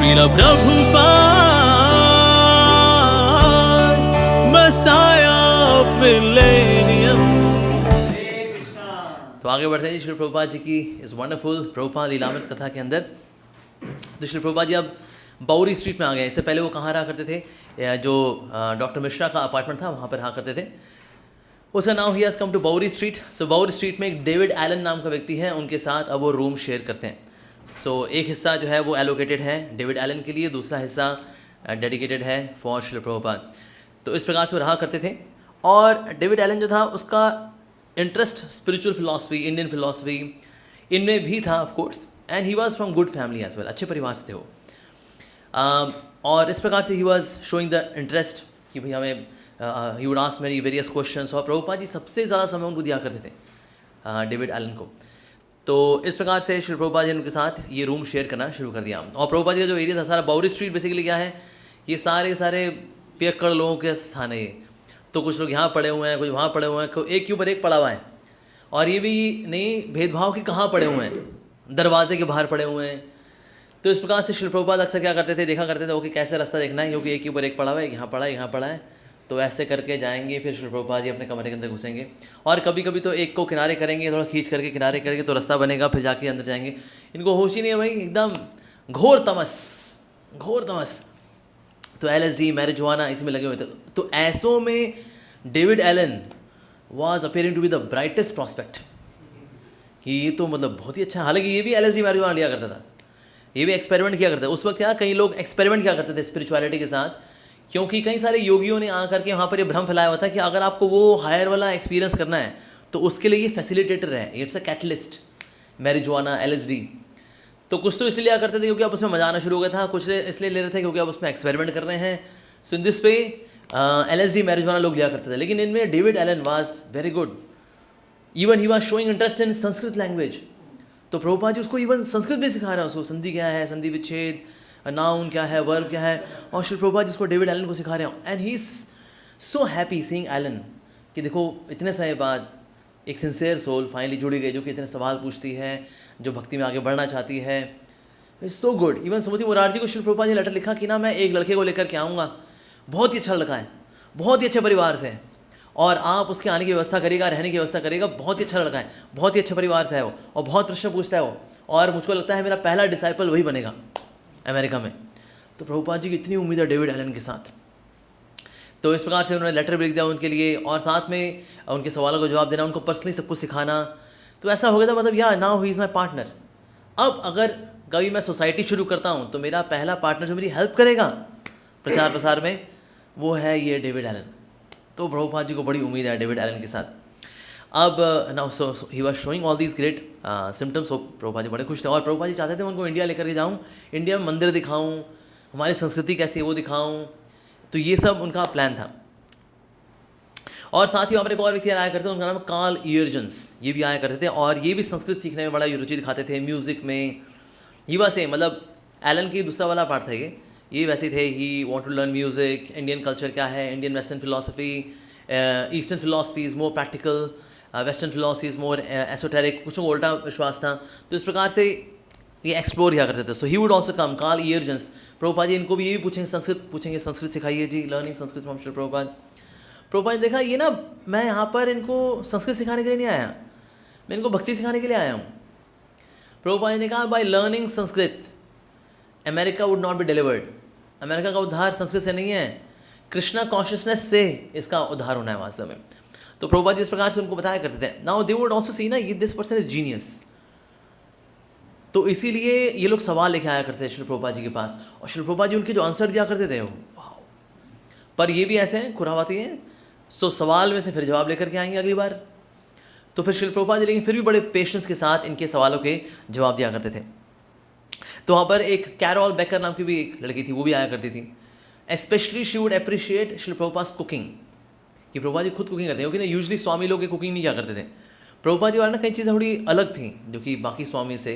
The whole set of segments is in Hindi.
Srila Prabhupada, Messiah of Millennium। तो आगे बढ़ते हैं जी श्री प्रभुपाद जी की इस वंडरफुल प्रभुपाद लीलामृत कथा के अंदर। तो श्री प्रभुपाद जी अब बाउरी स्ट्रीट में आ गए। इससे पहले वो कहाँ रहा करते थे, जो डॉक्टर मिश्रा का अपार्टमेंट था वहाँ पर रहा करते थे। उसका नाम ही has come to Bowery street. So Bowery street में एक डेविड एलन नाम का व्यक्ति है, उनके साथ अब वो रूम शेयर करते हैं। सो एक हिस्सा जो है वो एलोकेटेड है डेविड एलन के लिए, दूसरा हिस्सा डेडिकेटेड है फॉर श्री प्रभुपाद। तो इस प्रकार से वो रहा करते थे। और डेविड एलन जो था उसका interest spiritual philosophy, Indian philosophy इनमें भी था of course, and he was from good family as well, अच्छे परिवार से थे वो। और इस प्रकार से he was showing the interest कि भाई हमें he would ask many various questions. और प्रभुपाद जी सबसे ज़्यादा समय उनको दिया करते थे डेविड एलन को। तो इस प्रकार से श्री प्रभुपाद जी ने उनके साथ ये रूम शेयर करना शुरू कर दिया। और प्रभुपाद जी का जो एरिया था सारा बाउरी स्ट्रीट बेसिकली क्या है, ये सारे पियक्कड़ लोगों के स्थान है ये। तो कुछ लोग यहाँ पड़े हुए हैं, कुछ वहाँ पड़े हुए हैं, एक के ऊपर एक पड़ा हुआ है। और ये भी नहीं भेदभाव कि कहाँ पड़े हुए हैं, दरवाजे के बाहर पड़े हुए हैं। तो इस प्रकार से श्री प्रभुपाद अक्सर क्या करते थे, देखा करते थे ओके कैसे रास्ता देखना है, क्योंकि एक के ऊपर एक पड़ा हुआ है, यहाँ पड़ा है, यहाँ पड़ा है। तो ऐसे करके जाएंगे, फिर श्री प्रभुपाद जी अपने कमरे के अंदर घुसेंगे। और कभी कभी तो एक को किनारे करेंगे, थोड़ा खींच करके किनारे करके तो रास्ता बनेगा, फिर जाके अंदर जाएंगे। इनको होश ही नहीं है भाई, एकदम घोर तमस। तो LSD मैरिजुआना इसमें लगे हुए थे। तो ऐसों में David Allen was appearing to be the brightest prospect कि ये तो मतलब बहुत ही अच्छा है। हालांकि ये भी LSD मैरिजुआना लिया करता था, ये भी एक्सपेरिमेंट किया करता था। उस वक्त क्या कई लोग एक्सपेरिमेंट किया करते थे स्पिरिचुअलिटी के साथ, क्योंकि कई सारे योगियों ने आकर के वहाँ पर ये भ्रम फैलाया हुआ था कि अगर आपको वो हायर वाला एक्सपीरियंस करना है तो उसके लिए ये फैसिलिटेटर है, it's a catalyst marijuana LSD। तो कुछ तो इसलिए लिया करते थे क्योंकि अब उसमें मजा आना शुरू हो गया था, कुछ इसलिए ले रहे थे क्योंकि अब उसमें एक्सपेरिमेंट कर रहे हैं। सो इन दिस पे LSD मैरिजुआना लोग लिया करते थे। लेकिन इनमें David Allen was very good, even he was showing interest in Sanskrit language. तो प्रभुपाद जी उसको इवन संस्कृत भी सिखा रहे हैं, उसको संधि क्या है, संधि विच्छेद, नाउन क्या है, वर्ब क्या है, और श्री प्रभुपाद जी उसको डेविड एलन को सिखा रहे हैं। And he is so happy seeing Allen कि देखो इतने समय बाद एक सिंसियर सोल फाइनली जुड़ी गई, जो कि इतने सवाल पूछती है, जो भक्ति में आगे बढ़ना चाहती है। It's so good. इवन सुमति मुरारजी को श्री प्रभुपाद जी ने लेटर लिखा कि ना मैं एक लड़के को लेकर के आऊँगा, बहुत ही अच्छा लड़का है, बहुत ही अच्छे परिवार से है, और आप उसके आने की व्यवस्था करेगा, रहने की व्यवस्था करेगा। बहुत ही अच्छा लड़का है, बहुत ही अच्छे परिवार से है वो, और बहुत प्रश्न पूछता है वो, और मुझको लगता है मेरा पहला डिसाइपल वही बनेगा अमेरिका में। तो प्रभुपाद जी की इतनी उम्मीद है डेविड एलन के साथ। तो इस प्रकार से उन्होंने लेटर भी लिख दिया उनके लिए, और साथ में उनके सवालों का जवाब देना, उनको पर्सनली सब कुछ सिखाना। तो ऐसा हो गया था मतलब यार now he is my partner. अब अगर कभी मैं सोसाइटी शुरू करता हूँ तो मेरा पहला पार्टनर जो मेरी हेल्प करेगा प्रचार प्रसार में वो है ये डेविड एलन। तो प्रभुपाद जी को बड़ी उम्मीद है डेविड एलन के साथ। अब now so he was showing all these great symptoms. Of Prabhupada ji बड़े खुश थे, और प्रभुपाद जी चाहते थे उनको इंडिया लेकर के जाऊँ, इंडिया में मंदिर दिखाऊँ, हमारी संस्कृति कैसी है वो दिखाऊँ। तो ये सब उनका प्लान था। और साथ ही वहाँ पर एक और व्यक्ति आया करते थे, उनका नाम कार्ल ईयरजन्स, ये भी आया करते थे, और ये भी संस्कृत सीखने में बड़ा रुचि दिखाते थे, म्यूज़िक में। ही वाज से मतलब एलन की दूसरा वाला पार्ट था ये वैसे थे। He want to learn music, Indian culture क्या है, Indian western philosophy, eastern philosophy is more practical, western philosophy is more esoteric, कुछ को उल्टा विश्वास था। तो इस प्रकार से ये एक्सप्लोर किया करते थे। So he would also come, Carl Yeargens. Prabhupada ji इनको भी ये भी पूछेंगे संस्कृत सिखाइए जी, लर्निंग संस्कृत फ्रॉम श्री प्रभुपाद। प्रभुपाद ने देखा ये ना मैं यहाँ पर इनको संस्कृत सिखाने के लिए नहीं आया, मैं इनको भक्ति सिखाने के लिए आया हूँ। प्रभुपाद ने कहा by learning Sanskrit America would not be delivered. America का उद्धार संस्कृत से नहीं है, कृष्णा कॉन्शियसनेस से इसका उद्धार होना है वास्तव में। तो प्रभुपाद जी इस प्रकार से उनको बताया करते थे। Now they would also see ना ये दिस पर्सन इज जीनियस। तो इसीलिए ये लोग सवाल लेके आया करते थे श्री प्रभुपाद जी के पास, और श्री प्रभुपाद जी उनके जो आंसर दिया करते थे वाह। पर ये भी ऐसे हैं खुरावाती हैं, तो सवाल में से फिर जवाब लेकर के आएंगे अगली बार। तो फिर श्री प्रभुपाद जी लेकिन फिर भी बड़े पेशेंस के साथ इनके सवालों के जवाब दिया करते थे। तो वहाँ पर एक कैरोल बेकर नाम की भी एक लड़की थी, वो भी आया करती थी। Specially she would appreciate Shri Prabhupada cooking, कि प्रभुपाद जी खुद कुकिंग करते हैं, क्योंकि ना यूजली स्वामी लोग कुकिंग नहीं किया करते थे। प्रभुपाद जी वाला ना कई चीज़ें थोड़ी अलग थी जो कि बाकी स्वामी से।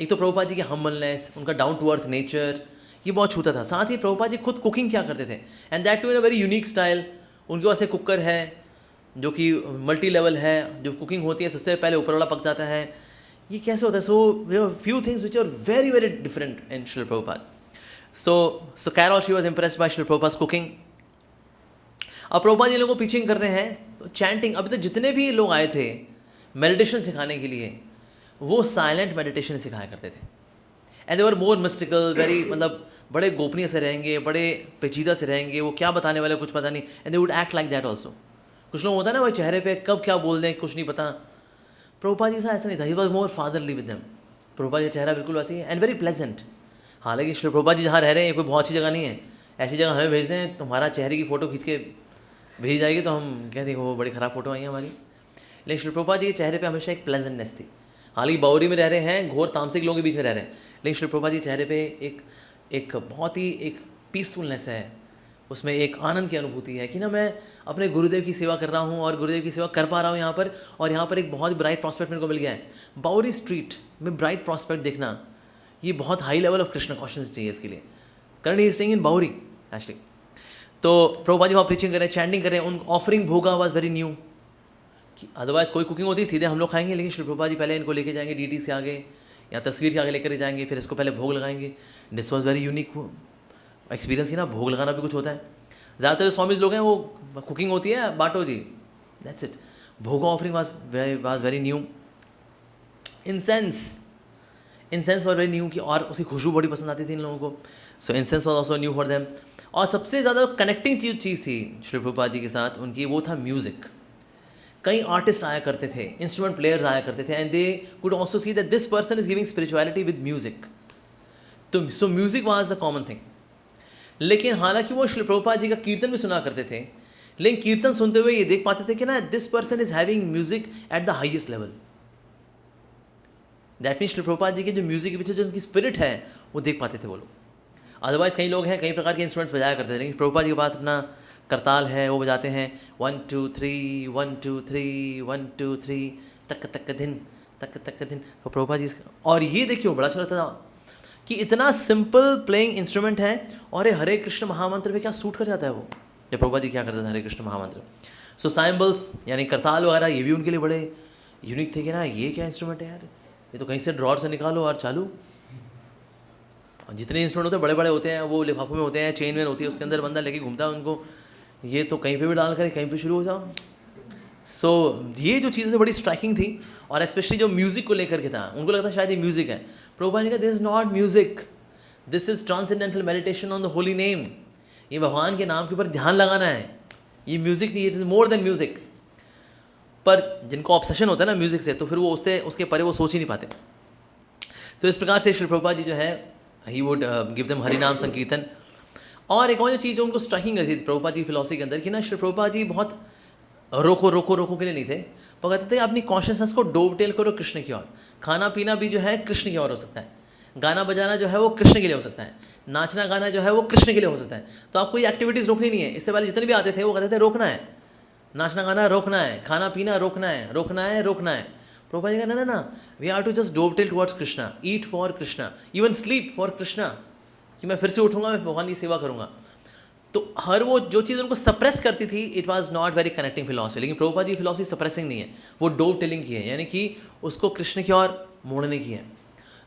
एक तो प्रभुपाद जी की हम्बलनेस, उनका डाउन टू अर्थ नेचर, ये बहुत छूता था। साथ ही प्रभुपाद जी खुद कुकिंग क्या करते थे, and that too in a very unique style. उनके पास एक कुकर है जो कि मल्टी लेवल है, जो कुकिंग होती है सबसे पहले ऊपर वाला पक जाता है। ये कैसे होता है? So few things which are very very different in Shri Prabhupada. So Carol, she was impressed by Srila Prabhupada's cooking. अब प्रभुपाद जी लोगों को टीचिंग कर रहे हैं, तो चैंटिंग, अभी तक जितने भी लोग आए थे मेडिटेशन सिखाने के लिए, वो साइलेंट मेडिटेशन सिखाया करते थे. And they were more mystical, very, मतलब बड़े गोपनीय से रहेंगे, बड़े पेचीदा से रहेंगे, वो क्या बताने वाले कुछ पता नहीं. And they would act like that also. कुछ लोग होता है ना, वो चेहरे पे कब क्या बोल दें कुछ नहीं पता. प्रभुपाद जी ऐसा नहीं था. He was more fatherly with them. Prabhupada ji का चेहरा बिल्कुल वैसे ही एंड वेरी प्लेजेंट. हालांकि श्री प्रभुपाद जी जहाँ रह रहे हैं ये कोई बहुत अच्छी जगह नहीं है. ऐसी जगह हमें भेज दें, तुम्हारा चेहरे की फ़ोटो खींच के भेज जाएगी तो हम कहते हैं वो बड़ी ख़राब फोटो आई है हमारी. लेकिन श्री प्रभुपाद जी के चेहरे पे हमेशा एक प्लेजेंटनेस थी. हालांकि बाउरी में रह रहे हैं, घोर तामसिक लोगों के बीच में रह रहे हैं, लेकिन श्री प्रभुपाद जी के चेहरे पे एक बहुत ही एक पीसफुलनेस है. उसमें एक आनंद की अनुभूति है कि ना मैं अपने गुरुदेव की सेवा कर रहा हूँ और गुरुदेव की सेवा कर पा रहा हूँ यहाँ पर. और यहाँ पर एक बहुत ब्राइट प्रॉस्पेक्ट मेरे को मिल गया है. बाउरी स्ट्रीट में ब्राइट प्रॉस्पेक्ट देखना, ये बहुत high level of Krishna consciousness चाहिए इसके लिए. Currently staying in Bauri actually. तो प्रभुपाद जी वहाँ प्रीचिंग कर रहे हैं, चैंटिंग कर रहे हैं. उन ऑफरिंग भोगा वाज वेरी न्यू. अदरवाइज कोई कुकिंग होती सीधे हम लोग खाएंगे, लेकिन श्री प्रभुपाद जी पहले इनको लेके जाएंगे डीटी से आगे या तस्वीर के आगे लेकर जाएंगे, फिर इसको पहले भोग लगाएंगे. This was very unique experience की ना. भोग लगाना भी कुछ होता है. ज़्यादातर स्वामीज लोग हैं वो कुकिंग होती है बाटो जी, दैट्स इट. भोगा offering was very new. Incense was very new की, और उसकी खुशबू बड़ी पसंद आती थी इन लोगों को. So incense was also new for them. और सबसे ज़्यादा कनेक्टिंग चीज़ थी श्री प्रभुपाद जी के साथ उनकी, वो था म्यूज़िक. कई आर्टिस्ट आया करते थे, इंस्ट्रूमेंट प्लेयर्स आया करते थे, and they could also see that this person is giving spirituality with music. तो so music was the common thing. लेकिन हालांकि वो श्री प्रभुपाद जी का कीर्तन भी सुना करते थे, लेकिन कीर्तन सुनते हुए ये देख पाते थे कि ना this person is having music at the highest level. That mean Shri Prabhupada ji के जो म्यूजिक के पीछे जो उनकी स्पिरिट है वो देख पाते थे वो लोग. अदरवाइज कई लोग हैं कई प्रकार के इंस्ट्रूमेंट्स बजाया करते थे, लेकिन प्रभुपाद जी के पास अपना करताल है, वो बजाते हैं 1 2 3 1 2 3 1 2 3 तक तक दिन तक तक दिन. तो प्रभुपाद जी और ये देखिए बड़ा अच्छा लगता था कि इतना सिंपल प्लेइंग इंस्ट्रूमेंट है और ये हरे कृष्ण महामंत्र पे क्या सूट कर जाता है वो. जब प्रभुपाद जी क्या करते थे हरे कृष्ण महामंत्र. सो साइम्बल्स यानी करताल वगैरह ये भी उनके लिए बड़े यूनिक थे कि ना ये क्या इंस्ट्रूमेंट है यार, ये तो कहीं से ड्रॉर से निकालो और चालू. जितने इंस्ट्रूमेंट होते हैं बड़े बड़े होते हैं, वो लिफाफों में होते हैं, चेन में होती है, उसके अंदर बंदा लेके घूमता है उनको. ये तो कहीं पे भी डाल कर कहीं पे शुरू हो जाओ. सो ये जो चीज़ें बड़ी स्ट्राइकिंग थी. और स्पेशली जो म्यूज़िक को लेकर के था, उनको लगता शायद ये म्यूज़िक है. प्रभुपाद ने कहा this is not music, this is transcendental meditation on the holy name. ये भगवान के नाम के ऊपर ध्यान लगाना है, ये म्यूज़िक नहीं, it is more than music. पर जिनको ऑब्सेशन होता है ना म्यूज़िक से, तो फिर वो उसके परे वो सोच ही नहीं पाते. तो इस प्रकार से श्री प्रभुपाद जी जो है ही वुड गिव देम हरि नाम संकीर्तन. और एक और जो चीज़ जो उनको स्ट्राइकिंग रहती थी प्रभुपाद जी की फिलॉसफी के अंदर कि ना श्री प्रभुपाद जी बहुत रोको के लिए नहीं थे. वो कहते थे अपनी कॉन्शियसनेस को डोवटेल करो कृष्ण की ओर. खाना पीना भी जो है कृष्ण की ओर हो सकता है, गाना बजाना जो है वो कृष्ण के लिए हो सकता है, नाचना गाना जो है वो कृष्ण के लिए हो सकता है. तो आपको ये एक्टिविटीज़ रोकनी नहीं है. इससे पहले जितने भी आते थे वो कहते थे रोकना है, नाचना गाना रोकना है, खाना पीना रोकना है, रोकना है रोकना है. प्रभुपाद जी कहना ना we are to just dovetail towards Krishna, eat for Krishna, even sleep for Krishna, कि मैं फिर से उठूंगा, मैं भगवान की सेवा करूंगा. तो हर वो जो चीज़ उनको सप्रेस करती थी it was not very connecting philosophy. लेकिन प्रभुपाद जी फिलॉसफी सप्रेसिंग नहीं है, वो डोव टेलिंग की है, यानी कि उसको कृष्ण की ओर मोड़ने की है.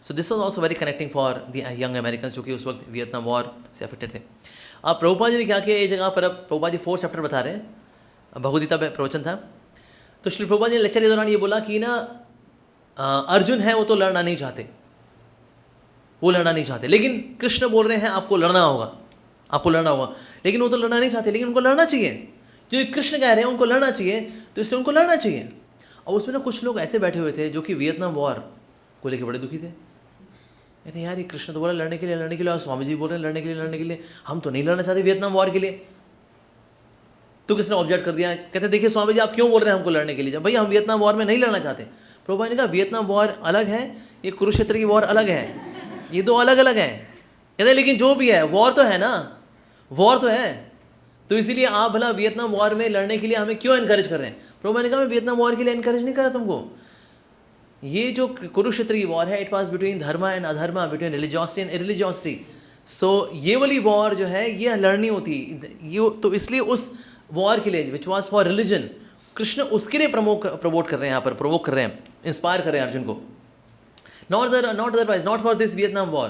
So this was also very connecting for the young American जो कि उस वक्त वियतनाम वॉर से अफेक्टेड थे. अब प्रभुपाद जी ने क्या किया, ये जगह पर अब प्रभुपाद जी 4th चैप्टर बता रहे हैं, भगवद्गीता प्रवचन था. तो श्री प्रभुपाद जी ने लेक्चर के दौरान ये बोला कि ना अर्जुन है वो तो लड़ना नहीं चाहते, वो लड़ना नहीं चाहते, लेकिन कृष्ण बोल रहे हैं आपको लड़ना होगा, आपको लड़ना होगा. लेकिन वो तो लड़ना नहीं चाहते, लेकिन उनको लड़ना चाहिए. जो कृष्ण कह रहे हैं उनको लड़ना चाहिए, तो इससे उनको लड़ना चाहिए. और उसमें ना कुछ लोग ऐसे बैठे हुए थे जो कि वियतनाम वॉर को लेकर बड़े दुखी थे. कहते यार ये कृष्ण तो बोला लड़ने के लिए, और स्वामी जी बोल रहे हैं लड़ने के लिए, हम तो नहीं लड़ना चाहते वियतनाम वॉर के लिए. तो किसने ऑब्जेक्ट कर दिया, कहते देखिए स्वामी जी आप क्यों बोल रहे हैं हमको लड़ने के लिए, जब भाई हम वियतनाम वॉर में नहीं लड़ना चाहते. प्रभुपाद ने कहा वियतनाम वॉर अलग है, ये कुरुक्षेत्र की वॉर अलग है, ये दो अलग अलग हैं. कहते लेकिन जो भी है वॉर तो है ना, वॉर तो है, तो इसीलिए आप भला वियतनाम वॉर में लड़ने के लिए हमें क्यों एनकरेज कर रहे हैं. प्रभुपाद ने कहा मैं वियतनाम वॉर के लिए एनकरेज नहीं कर रहा तुमको. ये जो कुरुक्षेत्र की वॉर है it was between dharma and adharma, between religiosity and irreligiosity. So ये वाली वॉर जो है ये लड़नी होती ये, तो इसलिए उस वॉर के लिए which was for religion, Krishna उसके लिए प्रमोट कर रहे हैं, यहाँ पर प्रोवोक कर रहे हैं, इंस्पायर कर रहे हैं अर्जुन को. Not otherwise, not for this Vietnam war.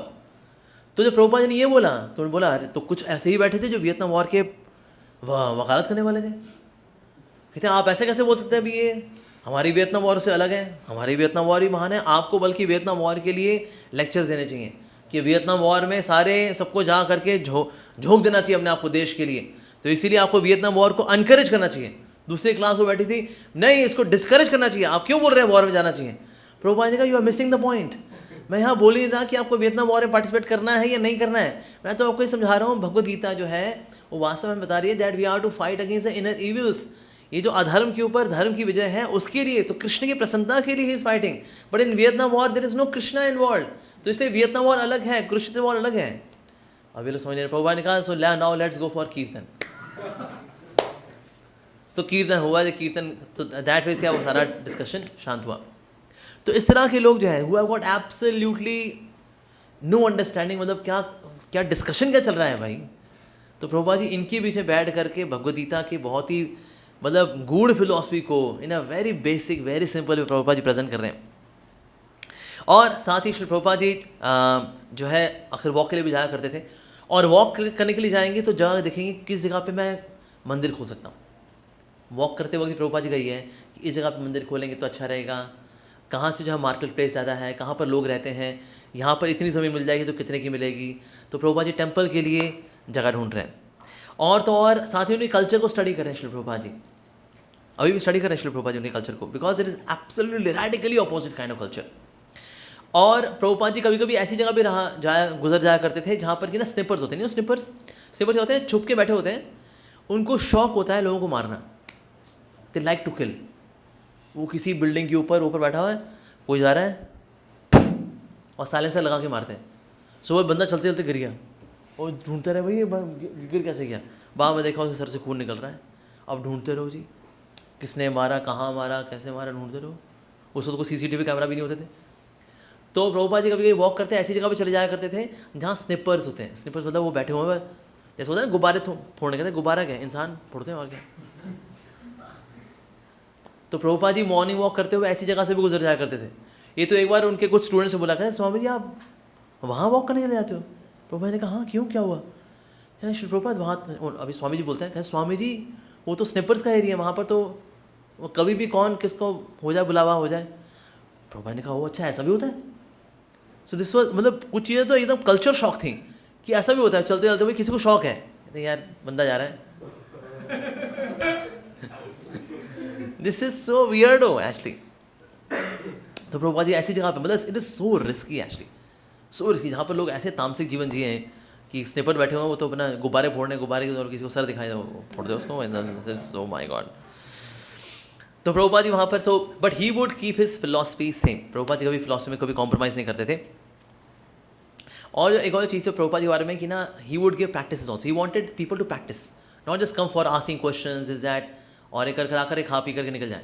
तो जब प्रभुपाद जी ने ये बोला तो उन्होंने बोला अरे तो कुछ ऐसे ही बैठे थे जो वियतनाम वॉर के वकालत करने वाले थे। कहते हैं आप ऐसे कैसे बोल सकते हैं अभी ये हमारी वियतनाम वॉर से अलग है, हमारी वियतनाम वॉर ही महान है, आपको बल्कि वियतनाम वॉर के लिए लेक्चर्स देने चाहिए कि वियतनाम वॉर में सारे सबको जा करके झोंक देना चाहिए अपने आप को देश के लिए, तो इसीलिए आपको वियतनाम वॉर को अनकरेज करना चाहिए। दूसरी क्लास वो बैठी थी, नहीं इसको डिस्करेज करना चाहिए, आप क्यों बोल रहे हैं वॉर में जाना चाहिए। प्रभुपाद ने कहा you are missing the point, मैं यहाँ बोल ही रहा कि आपको वियतनाम वॉर में पार्टिसिपेट करना है या नहीं करना है, मैं तो आपको ये समझा रहा हूँ भगवद गीता जो है वो वास्तव में बता रही है that we are to fight against the inner evils, ये जो अधर्म के ऊपर धर्म की विजय है उसके लिए, तो कृष्ण की प्रसन्नता के लिए he is fighting. But in Vietnam war there is no Krishna involve, तो इसलिए वियतनाम वॉर अलग है, कुरुक्षेत्र वॉर अलग है। अभी लोग समझ रहे, प्रभुपाद ने कहा so now let's go for कीर्तन। तो कीर्तन हुआ, जो कीर्तन तो दैट वे से वो सारा डिस्कशन शांत हुआ। तो इस तरह के लोग जो है हुआ गॉट एब्सोल्युटली नो अंडरस्टैंडिंग, मतलब क्या क्या डिस्कशन क्या चल रहा है भाई। तो प्रभुपाद जी इनके बीच में बैठ करके भगवद गीता के बहुत ही मतलब गूढ़ फिलॉसफी को in a very basic very simple Prabhupada ji present कर रहे हैं। और साथ ही श्री प्रभुपाद जी जो है अक्सर वॉक के लिए भी जाया करते थे, और वॉक करने के लिए जाएंगे तो जगह देखेंगे किस जगह पे मैं मंदिर खोल सकता हूँ। वॉक करते वक्त प्रभुपाद जी कही है कि इस जगह पे मंदिर खोलेंगे तो अच्छा रहेगा, कहाँ से जो है मार्केट प्लेस ज़्यादा है, कहाँ पर लोग रहते हैं, यहाँ पर इतनी ज़मीन मिल जाएगी तो कितने की मिलेगी। तो प्रभुपाद जी टेम्पल के लिए जगह ढूंढ रहे हैं। और तो और साथ ही उन्हें कल्चर को स्टडी कर रहे हैं श्री प्रभुपाद जी, अभी भी स्टडी कर रहे हैं श्री प्रभुपाद जी उनके कल्चर को, because it is absolutely radically opposite kind of culture. और प्रभुपाद जी कभी कभी ऐसी जगह भी गुजर जाया करते थे जहाँ पर कि ना स्निपर्स होते हैं, स्निपर्स होते हैं, छुप के बैठे होते हैं, उनको शौक होता है लोगों को मारना, दे लाइक टू किल। वो किसी बिल्डिंग के ऊपर बैठा हुआ है, कोई जा रहा है और साइलेंसर लगा के मारते हैं। सुबह बंदा चलते चलते गिर गया और ढूंढते रहे भाई ये गिर कैसे गया, बाद में देखा उसके सर से खून निकल रहा है। अब ढूंढते रहो जी किसने मारा, कहाँ मारा, कैसे मारा, ढूंढते रहो। उस वक्त को CCTV कैमरा भी नहीं होते थे। तो प्रभुपाद जी कभी कभी वॉक करते ऐसी जगह पे चले जाया करते थे जहाँ स्निपर्स होते हैं। स्निपर्स मतलब वो बैठे हुए हैं, जैसे होता है ना गुब्बारे फोड़ने के, गुब्बारा क्या इंसान फोड़ते हैं और क्या। तो प्रभुपाद जी मॉर्निंग वॉक करते हुए ऐसी जगह से भी गुजर जाया करते थे। ये तो एक बार उनके कुछ स्टूडेंट्स से बोला कहते स्वामी जी आप वहाँ वॉक करने के लिए जाते हो। प्रभुपाद ने कहा हाँ क्यों, क्या हुआ। यार श्री प्रभुपाद वहाँ, अभी स्वामी जी बोलते हैं कहते स्वामी जी वो तो स्निपर्स का एरिया है, वहाँ पर तो वो कभी भी कौन किसको हो जाए बुलावा हो जाए। प्रभुपाद ने कहा वो अच्छा ऐसा भी होता है। सो दिस वाज मतलब कुछ चीज़ें तो एकदम कल्चर शॉक थी कि ऐसा भी होता है, चलते चलते भाई किसी को शौक है, कहते यार बंदा जा रहा है। This is so weirdo actually. तो प्रभुपाद जी ऐसी जगह पे मतलब it is so risky actually, so risky, जहाँ पर लोग ऐसे तामसिक जीवन जिए हैं कि स्निपर बैठे हुए हैं, वो तो अपना गुब्बारे फोड़ने, गुब्बारे और किसी को सर दिखाई फोड़ दे उसको, सो माय गॉड। तो प्रभुपाद जी वहाँ पर but he would keep his philosophy same. Prabhupada ji कभी फिलॉसफी में कभी कॉम्प्रोमाइज़ नहीं करते थे। और एक और चीज़ है प्रभुपाद जी के बारे में कि ना he would give practice also, he wanted people to practice, not just come for asking questions is that और एक कर आकर खा पी करके निकल जाए।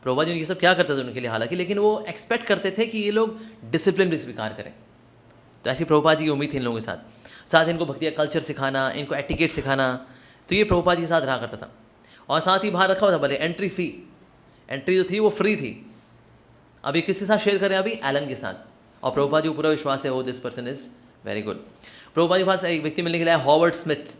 प्रभुपाद जी ये सब क्या करते थे उनके लिए हालांकि, लेकिन वो एक्सपेक्ट करते थे कि ये लोग डिसिप्लिन भी स्वीकार करें। तो ऐसी प्रभुपाद जी की उम्मीद थी इन लोगों के साथ इनको भक्ति का कल्चर सिखाना, इनको एटिकेट सिखाना, तो ये प्रभुपाद जी के साथ रहा करता था। और साथ ही बाहर रखा हुआ था भले एंट्री जो थी वो फ्री थी। अभी किसके साथ शेयर करें, अभी एलन के साथ। और प्रभुपाद जी को पूरा विश्वास है, oh this person is very good. Prabhupada ji के पास एक व्यक्ति मिलने के लिए Howard Smith,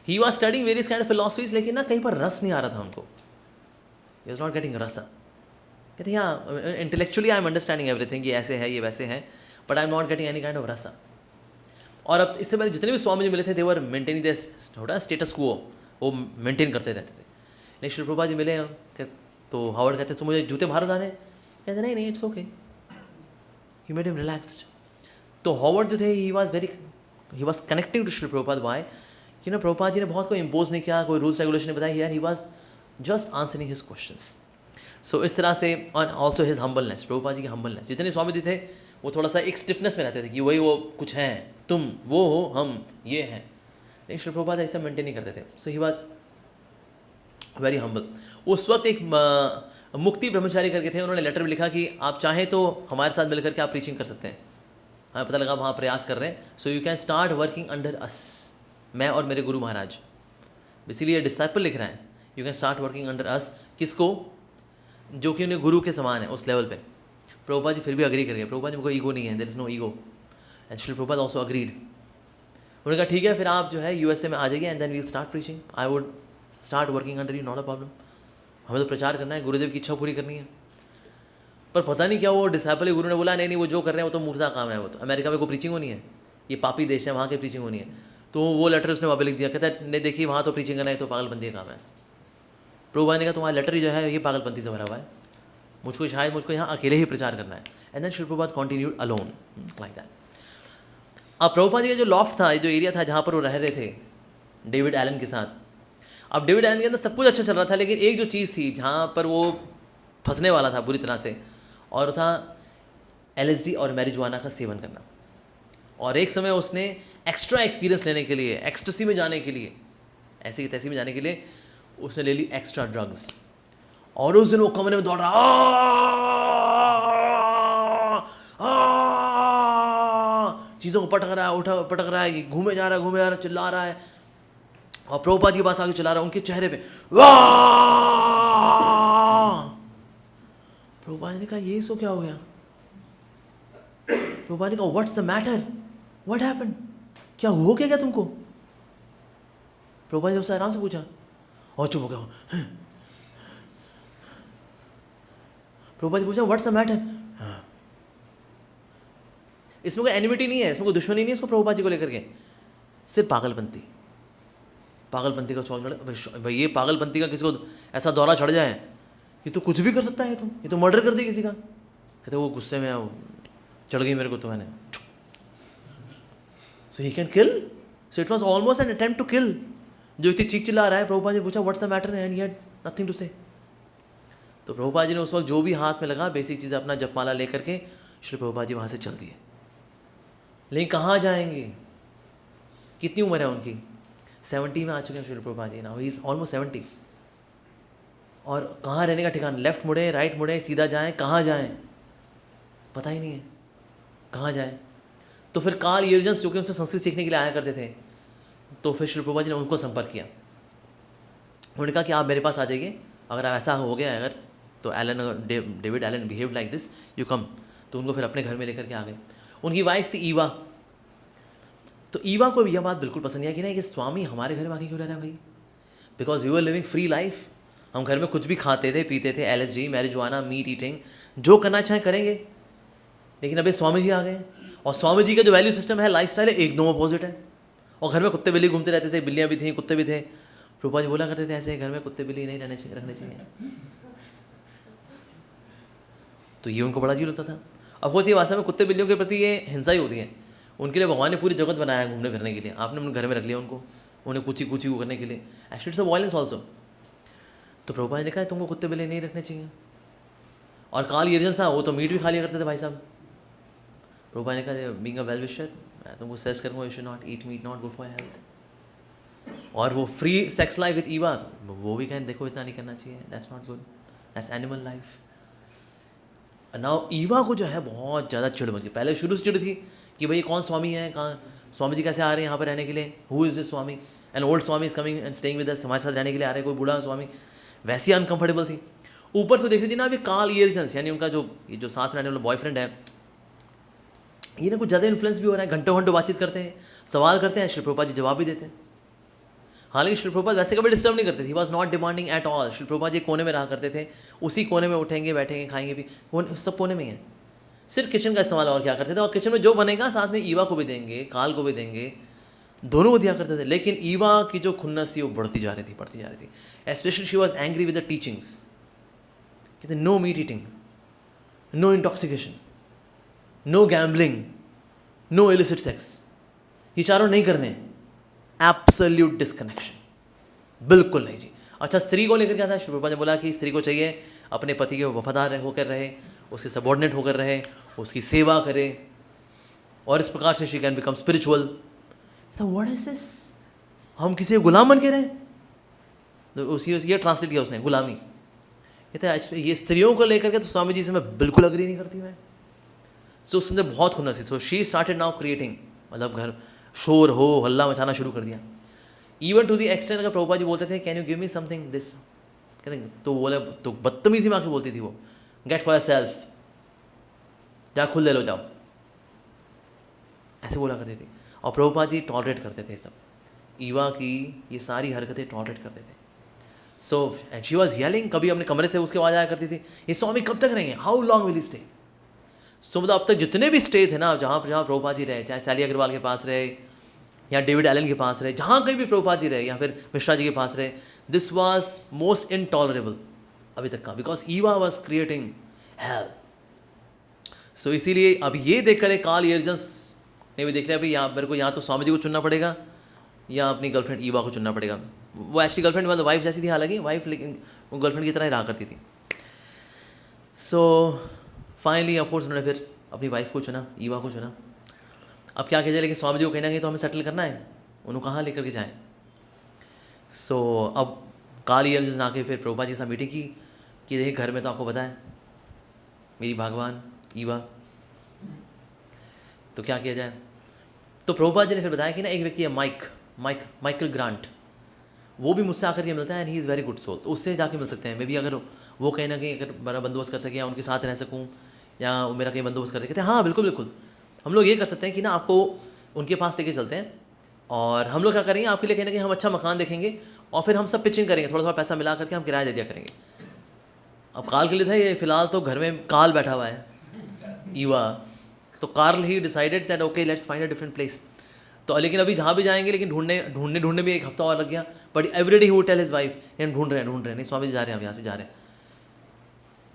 he was studying various kind of philosophies, लेकिन ना कहीं पर रस नहीं आ रहा था उनको, ही वॉज नॉट गेटिंग रस। कहते हैं हाँ intellectually I am understanding everything, ये ऐसे है ये वैसे है, but I am not getting any kind of रस। और अब इससे पहले जितने भी स्वामी जी मिले थे दे वर मेंटेनिंग दिस थोड़ा स्टेटस क्वो, वो मेंटेन करते रहते थे। लेकिन श्री प्रभुपाद जी मिले तो हावर्ड कहते तो मुझे जूते बाहर उतारे, कहते नहीं it's okay, he made him relaxed. तो हावर्ड जो थे he was connecting to Shri Prabhupada by कि ना प्रभुपाद जी ने बहुत कोई इम्पोज नहीं किया, कोई रूल्स रेगुलेशन नहीं बताया, he was just answering his questions. So इस तरह से, और also his humbleness, Prabhupada ji की हम्बलनेस। जितने स्वामी जी थे वो थोड़ा सा एक स्टिफनेस में रहते थे कि वही वो कुछ हैं, तुम वो हो हम ये हैं, लेकिन श्री प्रभुपाद ऐसा मेंटेन नहीं करते थे। So he was very humble. उस वक्त एक मुक्ति ब्रह्मचारी करके थे, उन्होंने लेटर भी लिखा कि आप चाहें तो हमारे साथ मिलकर के आप प्रीचिंग कर सकते हैं। हमें पता लगा वहाँ प्रयास कर रहे हैं, so you can start working under us, मैं और मेरे गुरु महाराज, इसीलिए डिसाइपल लिख रहा है, you can start working under us. किसको, जो कि उन्हें गुरु के समान है उस लेवल पे। प्रभुपाद जी फिर भी अग्री कर गए, प्रभुपाद जी को ईगो नहीं है, there is no ego, and Srila Prabhupada also agreed. उन्होंने कहा ठीक है फिर आप जो है यूएसए में आ जाइए and then we'll start preaching, I would start working under you, not a problem. हमें तो प्रचार करना है, गुरुदेव की इच्छा पूरी करनी है। पर पता नहीं क्या वो डिसाइपल गुरु ने बोला नहीं नहीं वो जो कर रहे हैं वो तो मूर्खता काम है, वो तो अमेरिका में कोई प्रीचिंग होनी है, ये पापी देश है, वहाँ की प्रीचिंग होनी है। तो वो लेटर उसने वापस लिख दिया, कहता है नहीं देखिए वहाँ तो प्रीचिंग करना है, तो पागलपंती का काम है। प्रभुपाद ने कहा तुम्हारा लेटर जो है ये पागलपंती से भरा हुआ है, मुझको यहाँ अकेले ही प्रचार करना है। And then Shri Prabhupada continued alone like that. अब प्रभुपाद जी का जो लॉफ्ट था, जो एरिया था जहाँ पर वो रह रहे थे डेविड एलन के साथ, अब डेविड एलन के अंदर सब कुछ अच्छा चल रहा था, लेकिन एक जो चीज़ थी जहाँ पर वो फंसने वाला था बुरी तरह से, और था LSD और मैरिजुआना का सेवन करना। और एक समय उसने एक्स्ट्रा एक्सपीरियंस लेने के लिए, एक्सटेसी में जाने के लिए, ऐसे की तैसी में जाने के लिए उसने ले ली एक्स्ट्रा ड्रग्स। और उस दिन वो कमरे में दौड़ रहा, चीज़ों को पटक रहा है, पटक रहा है, घूमे जा रहा है, चिल्ला रहा है। और प्रभुपाद जी के पास आके चिल्ला रहा है, उनके चेहरे पे वाह। प्रभुपाद ने कहा ये सो क्या हो गया? प्रभुपाद ने कहा what's the matter, what happened, क्या हो गया क्या तुमको? प्रभुपाद ने उससे आराम से पूछा और चुप हो गया। प्रभुपाद जी पूछा व्हाट्स द मैटर। इसमें कोई एनिमिटी नहीं है, इसमें कोई दुश्मनी नहीं है इसको प्रभुपाद जी को लेकर के, सिर्फ पागलपंती का चौड़। भाई ये पागलपंती का किसी को ऐसा दौरा चढ़ जाए, ये तो कुछ भी कर सकता है, ये तो मर्डर कर दे किसी का। कहते वो गुस्से में वो चढ़ गई मेरे को तो मैंने, so he can kill. So it was almost an attempt to kill. जो इतनी चीख चिल्ला रहा है, प्रभुपाद जी पूछा what's the matter and he had nothing to say. तो प्रभुपाद जी ने उस वक्त जो भी हाथ में लगा बेसिक चीज़ अपना जपमाला लेकर के श्री प्रभुपाद जी वहाँ से चल दिए। लेकिन कहाँ जाएंगे, कितनी उम्र है उनकी? 70 में आ चुके हैं श्री प्रभुपाद जी, नाउ ही इज़ ऑलमोस्ट 70। और कहाँ रहने का ठिकाना, लेफ्ट मुड़े, राइट मुड़े, सीधा जाएं, कहाँ जाएं पता ही नहीं है, कहाँ जाएं। तो फिर कार्ल यर्जन्स जो कि उनसे संस्कृत सीखने के लिए आया करते थे, तो फिर श्री प्रभुपाद जी ने उनको संपर्क किया। उन्होंने कहा कि आप मेरे पास आ जाइए, अगर ऐसा हो गया अगर तो David Allen behaved like this, you come. तो उनको फिर अपने घर में लेकर के आ गए। उनकी वाइफ थी ईवा। तो ईवा को भी यह बात बिल्कुल पसंद नहीं आई कि नहीं कि स्वामी हमारे घर में आके क्यों रह रहा है भाई, because we were living free life. हम घर में कुछ भी खाते थे, पीते थे, LSD, मैरिजुआना, मीट ईटिंग, जो करना चाहें करेंगे। लेकिन अभी स्वामी जी आ गए, और स्वामी जी का जो वैल्यू सिस्टम है, लाइफस्टाइल है, एकदम अपोजिट है। और घर में कुत्ते बिल्ली घूमते रहते थे, बिल्लियाँ भी थी, कुत्ते भी थे। प्रभुपाद जी बोला करते थे ऐसे घर में कुत्ते बिल्ली नहीं रखने चाहिए। तो ये उनको बड़ा अजीब लगता था। अब वो थी वास्तव में कुत्ते बिल्लियों के प्रति ये हिंसा ही होती है। उनके लिए भगवान ने पूरी जगत बनाया घूमने फिरने के लिए, आपने उन्हें घर में रख लिया उनको, उन्हें कुची को करने के लिए। Actually it's a violence also. तो प्रभुपाद ने देखा तुमको कुत्ते बिल्ली नहीं रखने चाहिए। और कार्ल यर्जन्स था, वो तो मीट भी खा लिया करते थे भाई साहब। प्रभुपाद ने कहा बीइंग अ वेल विशर मैं तुमको सजेस्ट करूँगा, you should not eat meat, not good for health. और वो free sex life with Eva, तो वो भी कहें देखो इतना नहीं करना चाहिए, that's not good, that's animal life. Now Eva को जो है बहुत ज़्यादा चिढ़ मच गई। पहले शुरू से चिढ़ थी कि भाई कौन स्वामी है, कहाँ स्वामी जी कैसे आ रहे हैं यहाँ पर रहने के लिए, who is this Swami, an old Swami is coming and staying with us, हमारे साथ रहने के लिए आ रहे हैं कोई बूढ़ा स्वामी। वैसी अनकंफर्टेबल थी। ऊपर से देख रही थी ना अभी कार्ल यर्जन्स, यानी उनका जो साथ रहने वाला बॉयफ्रेंड है, ये ना कुछ ज़्यादा इन्फ्लुएंस भी हो रहा है। घंटों घंटों बातचीत करते हैं, सवाल करते हैं, श्री प्रभुपाद जी जवाब भी देते हैं। हालांकि श्री प्रभुपाद वैसे कभी डिस्टर्ब नहीं करते थे, he was not demanding at all. Shri Prabhupada ji कोने में रहा करते थे, उसी कोने में उठेंगे, बैठेंगे, खाएंगे भी, सब कोने में ही है। सिर्फ किचन का इस्तेमाल और क्या करते थे, और किचन में जो बनेगा साथ में ईवा को भी देंगे, काल को भी देंगे, दोनों को दिया करते थे। लेकिन ईवा की जो खुन्नस थी वो बढ़ती जा रही थी। Especially she was angry with the teachings. कहते no meat eating, no intoxication, no gambling, no illicit sex, ये चारों नहीं करने, एब्सोल्यूट डिस्कनेक्शन, बिल्कुल नहीं जी। अच्छा, स्त्री को लेकर क्या था, श्री प्रभुपाद ने बोला कि स्त्री को चाहिए अपने पति के वफादार होकर रहे, उसके सबॉर्डिनेट होकर रहे, उसकी सेवा करे, और इस प्रकार से शी कैन बिकम स्पिरिचुअल। तो व्हाट इज दिस, हम किसी गुलाम बन के रहे? तो उसी ये ट्रांसलेट किया उसने, गुलामी। कहते ये स्त्रियों को लेकर के तो स्वामी जी से मैं बिल्कुल अग्री नहीं करती मैं। सो उसके अंदर बहुत खुन्नस थी। So she started now creating, मतलब घर शोर हो हल्ला मचाना शुरू कर दिया। इवन टू दी एक्सटेंट अगर प्रभुपाद जी बोलते थे can you give me something this, कहते तो बोले तो बदतमीजी में आके बोलती थी वो, गेट फॉर योर सेल्फ, जा खुद ले लो जाओ। ऐसे बोला करती थी। और प्रभुपाद जी टॉलरेट करते थे सब, ईवा की ये सारी हरकतें टॉलरेट करते थे। So and she was yelling, कभी अपने कमरे से उसके आवाज़ आया करती थी, ये स्वामी कब तक रहेंगे, how long will he stay. So मतलब अब तक जितने भी स्टे थे ना, जहाँ जहाँ प्रभुपाद जी रहे, चाहे सैली अग्रवाल के पास रहे या डेविड एलन के पास रहे, जहाँ कहीं भी प्रभुपाद जी रहे या फिर मिश्रा जी के पास रहे, दिस वॉज मोस्ट इनटॉलरेबल अभी तक का, because Eva was creating hell. So इसीलिए अब ये देख कर कार्ल यर्जन्स ने भी देख लिया, भाई यहाँ मेरे को, यहाँ तो स्वामी जी को चुनना पड़ेगा या अपनी गर्लफ्रेंड ईवा को चुनना पड़ेगा। वो एक्चुअली गर्लफ्रेंड मतलब वाइफ जैसी थी, हालांकि वाइफ, लेकिन वो गर्लफ्रेंड की तरह ही रहा करती थी। सो फाइनली ऑफकोर्स उन्होंने फिर अपनी वाइफ को चुना, ईवा को चुना। अब क्या किया जाए, लेकिन स्वामी जी को कहना कि तो हमें सेटल करना है, उन्होंने कहाँ लेकर के जाएँ। सो अब कार्ल यर्जन्स ने आके फिर प्रभुपाद जी के साथ मीटिंग की कि देखिए घर में तो आपको पता है मेरी भगवान ईवा, तो क्या किया जाए। तो प्रभुपाद जी ने फिर बताया कि ना एक व्यक्ति है माइकल ग्रांट, वो भी मुझसे आकर के मिलता है and he is very good soul, तो उससे जाके मिल सकते हैं। मे बी अगर वो कहीं ना कहीं अगर मेरा बंदोबस्त कर सके या उनके साथ रह सकूँ या वो मेरा कहीं बंदोबस्त कर सके, कहते हैं हाँ बिल्कुल बिल्कुल, हम लोग ये कर सकते हैं कि ना आपको उनके पास लेके चलते हैं और हम लोग क्या करेंगे आपके लिए, कहीं ना कहीं हम अच्छा मकान देखेंगे और फिर हम सब पिचिंग करेंगे, थोड़ा थोड़ा पैसा मिला करके हम किराया दे दिया करेंगे। अब काल के लिए था ये, फिलहाल तो घर में काल बैठा हुआ है ईवा, तो Carl he decided that okay let's find a different place. तो लेकिन अभी जहाँ भी जाएंगे, लेकिन ढूंढने भी एक हफ्ता और लग गया, but everyday he would tell his wife हम ढूंढ रहे हैं, नहीं स्वामी जी जा रहे हैं, हम यहाँ से जा रहे हैं।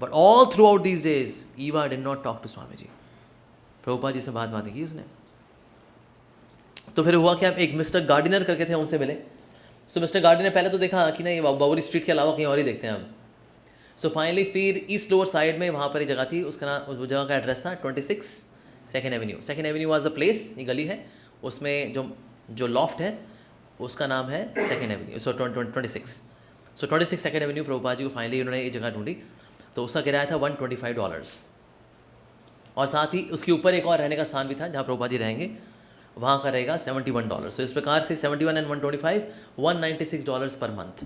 But all throughout these days Eva did not talk to Swami ji, Prabhupada ji से बात नहीं की उसने। तो फिर हुआ क्या, एक मिस्टर गार्डिनर करके थे, उनसे मिले। सो मिस्टर गार्डिनर पहले तो देखा कि नहीं बावरी स्ट्रीट के अलावा कहीं और ही देखते हैं अब। सो फाइनली फिर ईस्ट लोअर साइड में वहाँ पर एक जगह थी, उसका नाम, उस जगह का एड्रेस था 26 second Avenue. Second Avenue was a place, ये गली है, उसमें जो लॉफ्ट है उसका नाम है सेकेंड एवेन्यू। सो 26 सेकेंड एवेन्यू प्रभुपाद जी को फाइनली उन्होंने ये जगह ढूंढी। तो उसका किराया था $125 और साथ ही उसके ऊपर एक और रहने का स्थान भी था जहाँ प्रभुपाद जी रहेंगे, वहाँ का रहेगा $71। तो इस प्रकार से 71 एंड 125 $196 पर मंथ।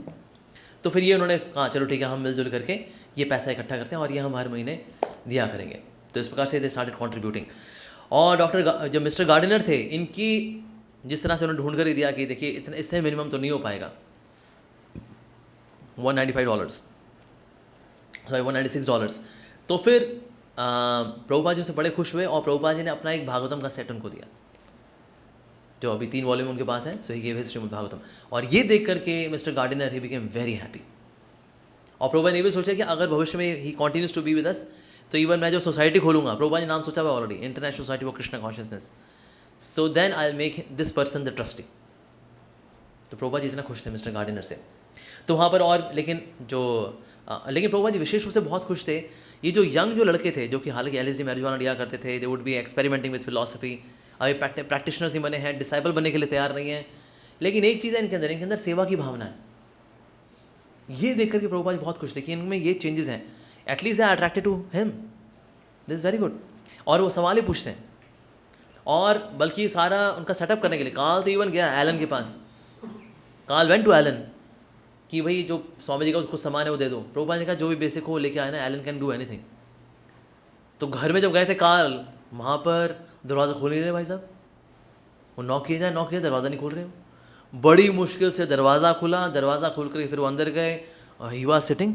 तो फिर ये उन्होंने कहा चलो ठीक है, हम मिलजुल करके ये पैसा इकट्ठा करते हैं और ये हम हर महीने दिया करेंगे। तो इस प्रकार से दे स्टार्टेड कॉन्ट्रीब्यूटिंग। और जो मिस्टर गार्डनर थे, इनकी जिस तरह से उन्होंने ढूंढ कर ही दिया कि देखिए इतना, इससे मिनिमम तो नहीं हो पाएगा, $196। तो फिर प्रभुपाद जी से बड़े खुश हुए और प्रभुपाद जी ने अपना एक भागवतम का सेट उनको दिया, जो अभी 3 वॉल्यूम उनके पास है। So he give his Srimad Bhagavatam. और ये देख करके mister Gardiner he became very happy. और प्रभुपाद ने भी सोचा कि अगर भविष्य में he continues to be with us, तो इवन मैं जो सोसाइटी खोलूंगा, प्रभुपाद ने नाम सोचा हुआ already, international society for Krishna consciousness, so then I will make this person the trustee. तो प्रभुपाद जी इतना खुश थे मिस्टर गार्डिनर से। तो वहाँ पर और लेकिन प्रभुपाद जी विशेष रूप से बहुत खुश थे, ये जो यंग जो लड़के थे, जो कि हालांकि LSD मैरिजुआना लिया करते थे, they would be experimenting with philosophy, अभी प्रैक्टिशनर्स ही बने हैं, डिसाइबल बनने के लिए तैयार नहीं है, लेकिन एक चीज़ है इनके अंदर सेवा की भावना है। ये देख करके प्रभुपाद बहुत खुश थे कि इनमें ये चेंजेस हैं, at least I attracted to him, this is very good. और वो सवाल ही पूछते हैं, और बल्कि सारा उनका सेटअप करने के लिए कार्ल तो इवन गया एलन के पास, कार्ल वेंट टू एलन कि भाई जो स्वामी जी का कुछ सामान है वो दे दो। प्रभुपाद ने कहा जो भी बेसिक हो लेके आए ना, एलन कैन डू एनीथिंग। तो घर में जब गए थे कार्ल, वहाँ पर दरवाज़ा खोल नहीं रहे भाई साहब, वो नॉक किया दरवाज़ा नहीं खोल रहे हो। बड़ी मुश्किल से दरवाज़ा खुला, दरवाज़ा खोल कर फिर वो अंदर गए, ही वाज सिटिंग,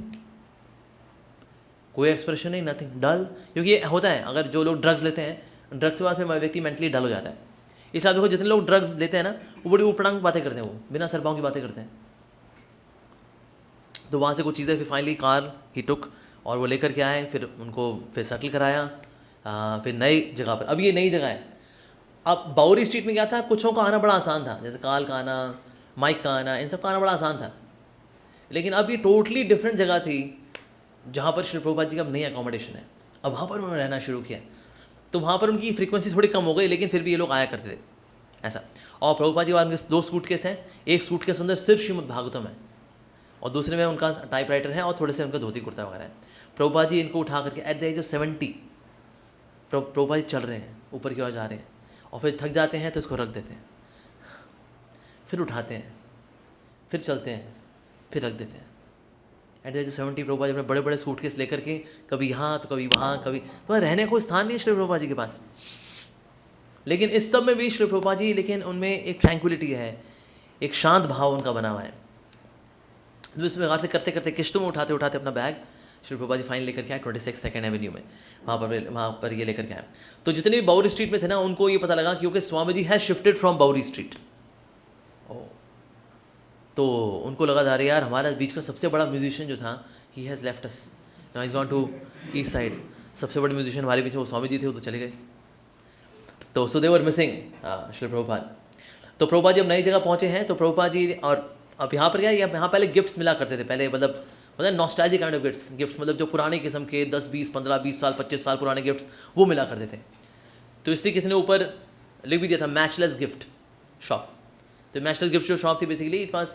कोई एक्सप्रेशन नहीं, नथिंग, डल। क्योंकि ये होता है, अगर जो लोग ड्रग्स लेते हैं, ड्रग्स के बाद फिर व्यक्ति मेंटली डल हो जाता है। इस बात देखो, जितने लोग ड्रग्स लेते हैं ना, वो बड़ी उपड़ांग बातें करते हैं, वो बिना सरपाओं की बातें करते हैं। तो वहाँ से कुछ चीज़ें फिर फाइनली कार्ल ही टुक, और वो लेकर के आए, फिर उनको फिर सेटल कराया, फिर नई जगह पर। अब ये नई जगह है। अब बावरी स्ट्रीट में क्या था, कुछों का आना बड़ा आसान था, जैसे कार्ल का आना, माइक का आना, इन सब का आना बड़ा आसान था। लेकिन अब ये टोटली डिफरेंट जगह थी जहाँ पर श्री प्रभुपाद जी का अब नई अकोमोडेशन है। अब वहाँ पर उन्होंने रहना शुरू किया, तो वहाँ पर उनकी फ्रीक्वेंसी थोड़ी कम हो गई, लेकिन फिर भी ये लोग आया करते थे ऐसा। और प्रभुपाद जी के पास उनके 2 सूटकेस हैं, एक सूटकेस अंदर सिर्फ श्रीमद् भागवतम है और दूसरे में उनका टाइपराइटर है और थोड़े से उनका धोती कुर्ता वगैरह है। प्रभुपाद जी इनको उठा करके at the age of 70 Prabhupada ji चल रहे हैं, ऊपर की ओर जा रहे हैं, और फिर थक जाते हैं तो इसको रख देते हैं, फिर उठाते हैं, फिर चलते हैं, फिर रख देते हैं। At the age of 70 Prabhupada ji अपने बड़े बड़े सूटकेस लेकर के कभी यहाँ तो कभी वहाँ, कभी तो रहने को स्थान नहीं है श्री प्रभुपाद जी के पास। लेकिन इस सब में भी श्री प्रभुपाद जी, लेकिन उनमें एक ट्रैंक्विलिटी है, एक शांत भाव उनका बना हुआ है। तो इस प्रकार से करते करते किश्तों में उठाते उठाते अपना बैग श्री प्रभुपाद जी फाइन लेकर के आए 26 सेकेंड एवेन्यू में, वहाँ पर ये लेकर के आए। तो जितने भी बाउरी स्ट्रीट में थे ना, उनको ये पता लगा क्योंकि Swami ji has shifted from Bowery Street. तो उनको लगा था, अरे यार हमारा बीच का सबसे बड़ा म्यूजिशियन जो था, he has left us, now is gone to east side. सबसे बड़े म्यूजिशियन हमारे बीच में वो स्वामी जी थे, वो तो चले गए। तो सो दे वर मिसिंग श्री प्रभुपाद। तो प्रभुपाद जी अब नई जगह पहुँचे हैं, तो प्रभुपाद जी, और अब यहाँ पर क्या है, यहाँ पहले गिफ्ट्स मिला करते थे पहले, मतलब नॉस्टैल्जिक काइंड ऑफ गिफ्ट्स, मतलब जो पुराने किस्म के 10, 20, 15, 20 साल 25 साल पुराने गिफ्ट्स वो मिला करते थे। तो इसलिए किसी ने ऊपर लिख भी दिया था मैचलेस गिफ्ट शॉप। तो मैचलेस गिफ्ट जो शॉप थी बेसिकली इट वाज,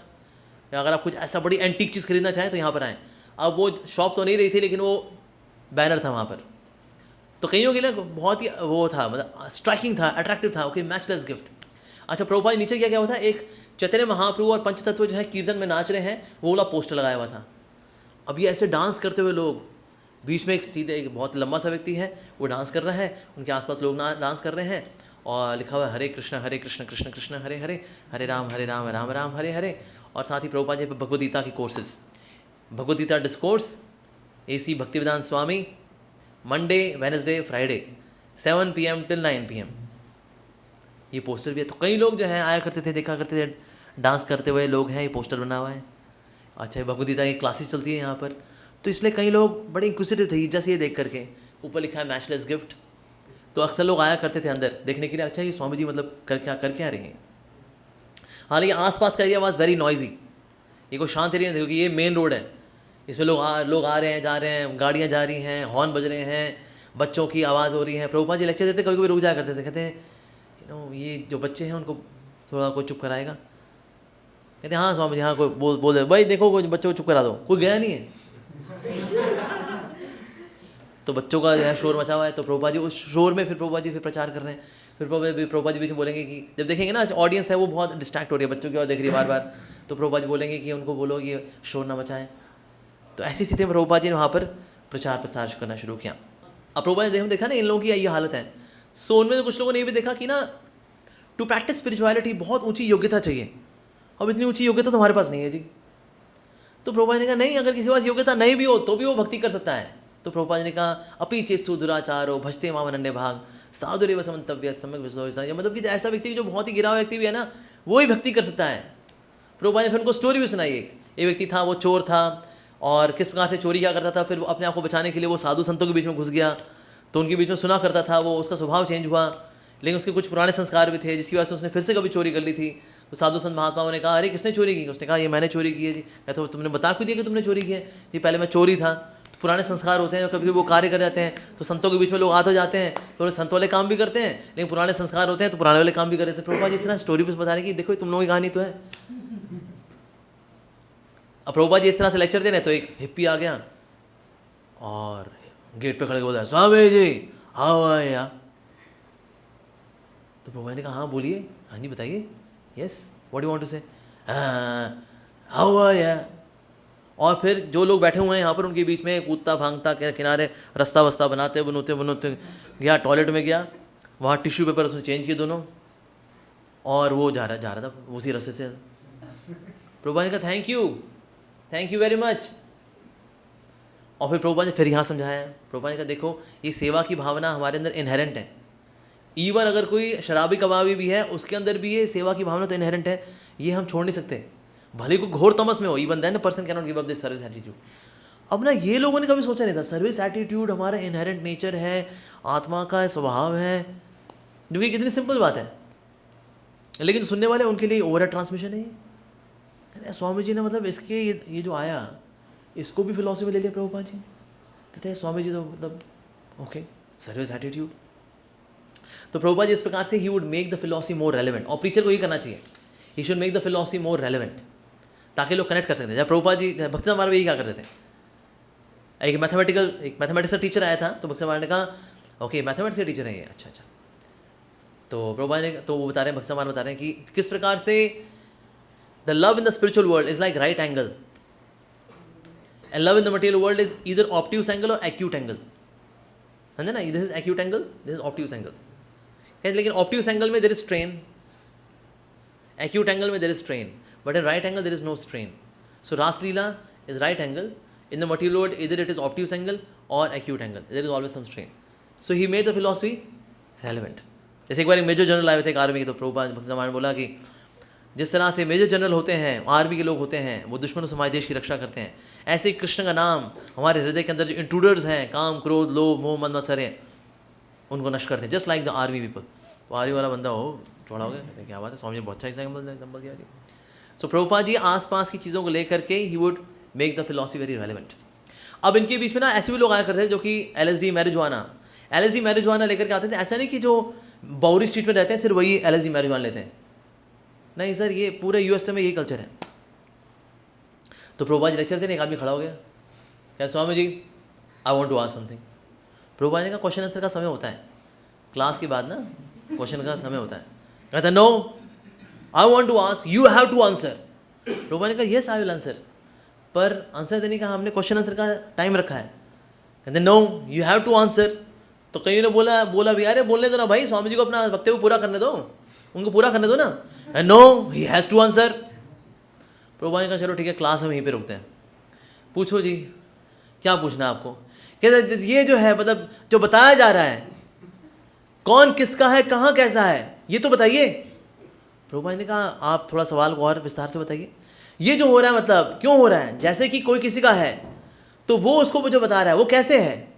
अगर आप कुछ ऐसा बड़ी एंटीक चीज़ खरीदना चाहें तो यहाँ पर आएँ। अब वो शॉप तो नहीं रही थी, लेकिन वो बैनर था वहाँ पर, तो कईयों के लिए बहुत ही वो था, मतलब स्ट्राइकिंग था, अट्रैक्टिव था। Okay, matchless gift. अच्छा, प्रभुपाद नीचे क्या हुआ था, एक चैतन्य महाप्रभु और पंचतत्व जो है कीर्तन में नाच रहे हैं, वो वाला पोस्टर लगाया हुआ था। अब ये ऐसे डांस करते हुए लोग, बीच में एक सीधे एक बहुत लंबा सा व्यक्ति है, वो डांस कर रहा है, उनके आसपास लोग डांस कर रहे हैं, और लिखा हुआ है हरे कृष्ण कृष्ण कृष्ण हरे हरे, हरे राम राम राम हरे हरे। और साथ ही प्रभुपाद जी भगवद गीता के courses, Bhagavad Gita discourse, AC Bhaktivedanta Swami, Monday Wednesday Friday 7 PM till 9 PM, ये पोस्टर भी है। तो कई लोग जो हैं आया करते थे, देखा करते थे, डांस करते हुए लोग हैं, ये पोस्टर बना हुआ है। अच्छा, भगवद गीता की क्लासेस चलती है यहाँ पर, तो इसलिए कई लोग बड़े इंक्विजिटिव थे जैसे ये देख करके, ऊपर लिखा है मैचलेस गिफ्ट। तो अक्सर लोग आया करते थे अंदर देखने के लिए, अच्छा ये स्वामी जी मतलब कर क्या रहे हैं। हालांकि आसपास का एरिया वाज वेरी नॉइजी, ये कोई शांत एरिया नहीं, क्योंकि ये मेन रोड है, इसमें लोग आ रहे हैं, जा रहे हैं, गाड़ियाँ जा रही हैं, हॉर्न बज रहे हैं, बच्चों की आवाज़ हो रही है। प्रभुपाद जी लेक्चर देते, कभी कभी रुक जाया करते थे, कहते हैं ये जो बच्चे हैं उनको थोड़ा कोई चुप कराएगा। कहते हाँ स्वामी जी, हाँ कोई बोल दे भाई, देखो कोई बच्चों को चुप करा दो, कोई गया नहीं है। तो बच्चों का जो है शोर मचा हुआ है, तो प्रभुपाद जी उस शोर में फिर प्रभुपाद जी फिर प्रचार कर रहे हैं। फिर प्रभुपाद जी बीच में बोलेंगे कि जब देखेंगे ना ऑडियंस है वो बहुत डिस्ट्रैक्ट हो रही है, बच्चों की और देख रही है बार बार, तो प्रभुपाद जी बोलेंगे कि उनको बोलो कि शोर ना मचाएं। तो ऐसी स्थिति में प्रभुपाद जी ने वहाँ पर प्रचार प्रसार करना शुरू किया। अब प्रभुपाद जी देखा ना इन लोगों की ये हालत है। सो उनमें कुछ लोगों ने ये भी देखा कि ना टू प्रैक्टिस स्पिरिचुअलिटी बहुत ऊँची योग्यता चाहिए, अब इतनी ऊँची योग्यता तो हमारे पास नहीं है जी। तो प्रभुपाद ने कहा नहीं, अगर किसी के पास योग्यता नहीं भी हो तो भी वो भक्ति कर सकता है। तो प्रभुपाद ने कहा अपी चेस्तु दुराचारो भजते मामनन्य भाग साधुरेव समन्तव्य सम्यक विश्वास, मतलब कि ऐसा व्यक्ति जो बहुत ही गिरा हुआ व्यक्ति भी है ना, वो ही भक्ति कर सकता है। प्रभुपाद ने फिर उनको स्टोरी भी सुनाई। एक व्यक्ति था, वो चोर था, और किस प्रकार से चोरी क्या करता था, फिर वो अपने आप को बचाने के लिए वो साधु संतों के बीच में घुस गया, तो उनके बीच में सुना करता था, वो उसका स्वभाव चेंज हुआ, लेकिन उसके कुछ पुराने संस्कार भी थे जिसकी वजह से उसने फिर से कभी चोरी कर ली थी। तो साधु संत महात्माओं ने कहा अरे किसने चोरी की, उसने कहा ये मैंने चोरी की है जी। कहते तो तुमने बता क्यों दिया कि तुमने चोरी की है जी, पहले मैं चोरी था। तो पुराने संस्कार होते हैं, कभी वो कार्य कर जाते हैं, तो संतों के बीच में लोग आ तो जाते हैं, तो संत वाले काम भी करते हैं, लेकिन पुराने संस्कार होते हैं तो पुराने वाले काम भी करते हैं। प्रभुपाद जी इस तरह स्टोरी पर बता रहे कि देखो तुम लोगों की कहानी तो है। अब प्रभुपाद जी इस तरह से लेक्चर दे रहे हैं, तो एक हिप्पी आ गया और गेट पे खड़े बोलता है स्वामी जी हाउ आर या। तो प्रभुपाद ने कहा हाँ बोलिए, हाँ जी बताइए, yes what you want to say, how are ya. और फिर जो लोग बैठे हुए हैं यहाँ पर उनके बीच में कूदता भांगता के किनारे रास्ता वस्ता बनाते बनते गया, टॉयलेट में गया, वहाँ टिश्यू पेपर उसने चेंज किए दोनों, और वो जा रहा था उसी रास्ते से। प्रभुपाद ने कहा थैंक यू वेरी मच। और फिर प्रभुपाद ने फिर यहाँ समझाया। प्रभुपाद ने कहा देखो ये सेवा की भावना हमारे अंदर इनहेरेंट है, इवन अगर कोई शराबी कबाबी भी है उसके अंदर भी ये सेवा की भावना तो इनहेरेंट है, ये हम छोड़ नहीं सकते, भले को घोर तमस में हो, even then the person can not give up this service attitude. अब ना ये लोगों ने कभी सोचा नहीं था सर्विस एटीट्यूड हमारा इनहेरेंट नेचर है, आत्मा का स्वभाव है, जो कि कितनी सिंपल बात है, लेकिन सुनने वाले उनके लिए ओवर ट्रांसमिशन है। स्वामी जी ने मतलब इसके ये जो आया इसको भी फिलॉसफी में ले लिया प्रभुपाद जी। कहते हैं स्वामी जी तो मतलब ओके सर्विस एटीट्यूड। तो प्रभुपाद जी इस प्रकार से he would make the philosophy more relevant, और प्रीचर को ये करना चाहिए, he should make the philosophy more relevant, ताकि लोग कनेक्ट कर सकते हैं। जब प्रभुपाद जी भक्ति समारोह में यही क्या करते थे, एक मैथमेटिक्स का टीचर आया था, तो भक्ति समारोह ने कहा ओके मैथमेटिक्स का टीचर है ये, अच्छा। तो प्रभुपाद ने तो वो बता रहे हैं, भक्ति समारोह बता रहे हैं कि किस प्रकार से the love in the spiritual world is like right angle and love in the material world is either obtuse angle or acute angle, है ना, this is acute angle, this is obtuse angle। लेकिन ऑप्टिव्स एंगल में there is strain, acute angle में there is strain, but in right angle there is no strain. So Raslila is right angle. In the material world either it is obtuse angle or acute angle, there is always some strain. So he made the philosophy relevant. जैसे एक बार एक मेजर जनरल आए थे एक आर्मी के, तो प्रभुपाद भक्ति समाज ने बोला कि जिस तरह से मेजर जनरल होते हैं, आर्मी के लोग होते हैं, वो दुश्मनों से हमारे देश की रक्षा करते हैं, ऐसे ही कृष्ण का नाम हमारे हृदय के अंदर जो इंट्रूडर्स हैं, काम क्रोध लोभ मोह मद मत्सर हैं, उनको नष्ट करते हैं, just like the army people. तो आर्मी वाला बंदा हो चौड़ा हो गया, क्या बात है, स्वामी जी बहुत अच्छा एग्जाम्पल दिया. सो प्रभुपाद जी आसपास की चीज़ों को लेकर के he would make the philosophy very relevant. अब इनके बीच में ना ऐसे भी लोग आया करते थे जो कि LSD मैरिजुआना लेकर के आते थे. ऐसा नहीं कि जो बाउरी स्ट्रीट में रहते हैं सिर्फ वही LSD मैरिजुआना लेते हैं, नहीं सर, ये पूरे USA में यही कल्चर है. तो प्रभुपाद जी लेक्चर थे, एक आदमी खड़ा हो गया, क्या Swami ji I want to ask something. Prabhupada ji का क्वेश्चन आंसर का समय होता है, क्लास के बाद ना क्वेश्चन का समय होता है. कहता no I want to ask, you have to answer. Prabhupada ने कहा येस आई विल आंसर, पर आंसर देने का हमने क्वेश्चन आंसर का टाइम रखा है. कहते no you have to answer. तो कहीं ने बोला भी अरे बोलने दो ना भाई, स्वामी जी को अपना वक्तव्य पूरा करने दो, उनको पूरा करने दो ना. No he has to answer. Prabhupada ने कहा चलो ठीक है, क्लास हम यहीं पे रुकते हैं, पूछो जी क्या पूछना है आपको. कहते ये जो है मतलब जो बताया जा रहा है कौन किसका है, कहाँ कैसा है, ये तो बताइए. प्रभुपाद ने कहा आप थोड़ा सवाल को और विस्तार से बताइए. ये जो हो रहा है मतलब क्यों हो रहा है, जैसे कि कोई किसी का है तो वो उसको जो बता रहा है वो कैसे है,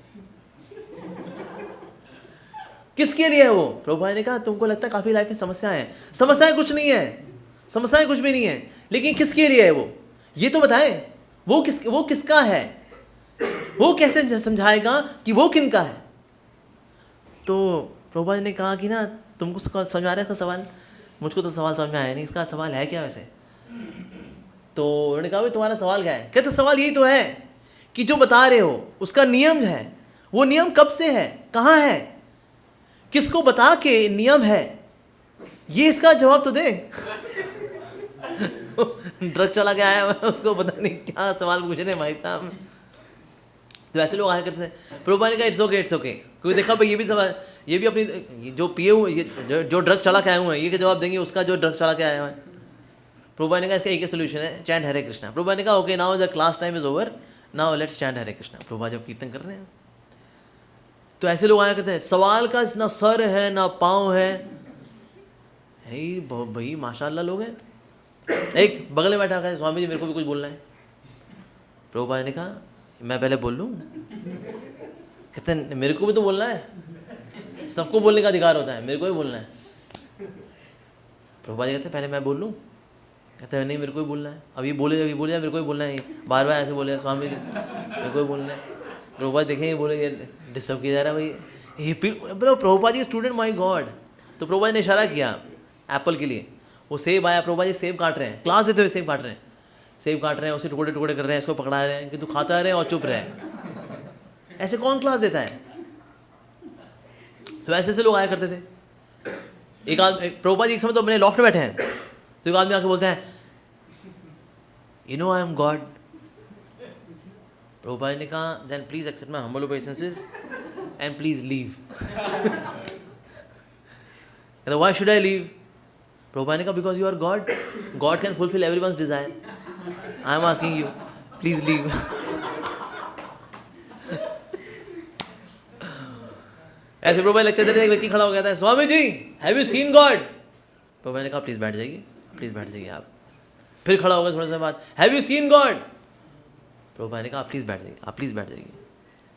किसके लिए है वो. प्रभुपाद ने कहा तुमको लगता है काफ़ी लाइफ में समस्याएं हैं, समस्याएं कुछ नहीं है, समस्याएं कुछ भी नहीं है, लेकिन किसके लिए है वो ये तो बताएं. वो किसका है, वो कैसे समझाएगा कि वो किनका है. तो प्रभुपाद ने कहा कि ना तुमको समझ आ रहा है इसका सवाल, मुझको तो सवाल समझ में आया नहीं, इसका सवाल है क्या वैसे. तो उन्होंने कहा भाई तुम्हारा सवाल क्या है. कहते सवाल यही तो है कि जो बता रहे हो उसका नियम है, वो नियम कब से है, कहाँ है, किसको बता के नियम है, ये इसका जवाब तो दे. ड्रग चला के आया मैं, उसको पता नहीं क्या सवाल पूछ रहे हैं भाई साहब. तो ऐसे लोग आया करते हैं. प्रभुपाद ने कहा इट्स ओके क्योंकि देखा भाई ये भी सवाल, ये भी अपनी जो पिए हुए जो ड्रग्स चला के आए हुए हैं ये क्या जवाब देंगे उसका जो ड्रग्स चला के आया हुआ है. प्रभुपाद ने कहा इसका एक ही सोल्यूशन है, चैंट हरे कृष्णा. प्रभुपाद ने कहा okay now the class time is over, now let's chant Hare Krishna. Prabhupada जब कीर्तन कर रहे हैं तो ऐसे लोग आया करते हैं, सवाल का ना सर है ना पाँव है, भाई माशाल्लाह लोग हैं. एक बगल में बैठा है, स्वामी जी मेरे को भी कुछ बोलना है. प्रभुपाद ने कहा मैं पहले बोल लूँ. कहते हैं मेरे को भी तो बोलना है, सबको बोलने का अधिकार होता है, मेरे को भी बोलना है. प्रभुपाद जी कहते हैं पहले मैं बोल लूँ. कहते हैं नहीं मेरे को भी बोलना है. अब ये बोले मेरे को भी बोलना है, बार बार ऐसे बोले स्वामी जी मेरे को भी बोलना है. प्रभुपाद देखें ये बोले ये डिस्टर्ब किया जा रहा है भाई, ये मतलब Prabhupada ji student my God. तो प्रभुपाद ने इशारा किया एप्पल के लिए, वो सेब आया, प्रभुपाद जी सेब काट रहे हैं, क्लास देते हुए सेब काट रहे हैं, उसे टुकड़े टुकड़े कर रहे हैं, इसको पकड़ा रहे हैं कि तू खाता रहे और चुप रहे. ऐसे कौन क्लास देता है. तो ऐसे लोग आया करते थे. एक आदमी प्रभुपाद जी एक समय तो अपने लॉफ्ट में बैठे हैं, तो एक आदमी आके बोलते हैं you know I am God. Prabhupada ने कहा then please accept my humble obeisances and please leave. Why should I leave. Prabhupada ने कहा because you are God, God can fulfil everyone's desire. I am asking you please leave. ऐसे प्रभुपाद लेक्चर दे रहे, एक व्यक्ति खड़ा हो गया था, Swami ji have you seen God. Prabhupada ने कहा प्लीज बैठ जाइए आप. फिर खड़ा हो गया थोड़ा सा बाद, have you seen God. Prabhupada ने कहा प्लीज बैठ जाइए.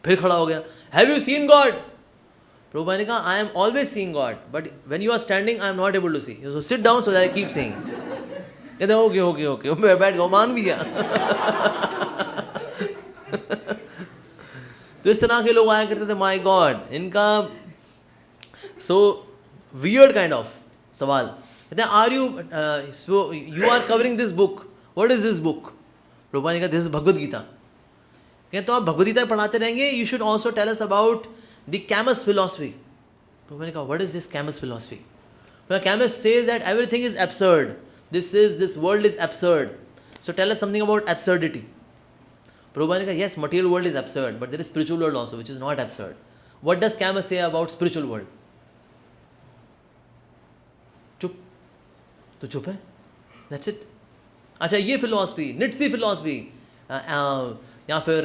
फिर खड़ा हो गया, have you seen God. Prabhupada ने कहा I am always seeing God but when you are standing I am not able to see, so sit down so that I keep seeing. कहते ओके मैं बैठ गया, मान भी गया. तो इस तरह के लोग आया करते थे, माय गॉड इनका सो वियर्ड काइंड ऑफ सवाल. कहते हैं are you are covering this book, what is this book. Prabhupada ने कहा दिस इज भगवद गीता. कहते तो आप भगवद गीता पढ़ाते रहेंगे, you should also tell us about the Camus philosophy. Prabhupada ने कहा what is this Camus philosophy. Camus says that everything is absurd, this world is absurd, so tell us something about absurdity. Prabhupada ne kaha yes, material world is absurd, but there is spiritual world also which is not absurd. What does Camus say about spiritual world? तो चुप है, दैट्स इट। अच्छा ये फिलॉसफी, निट्सी फिलॉसफी या फिर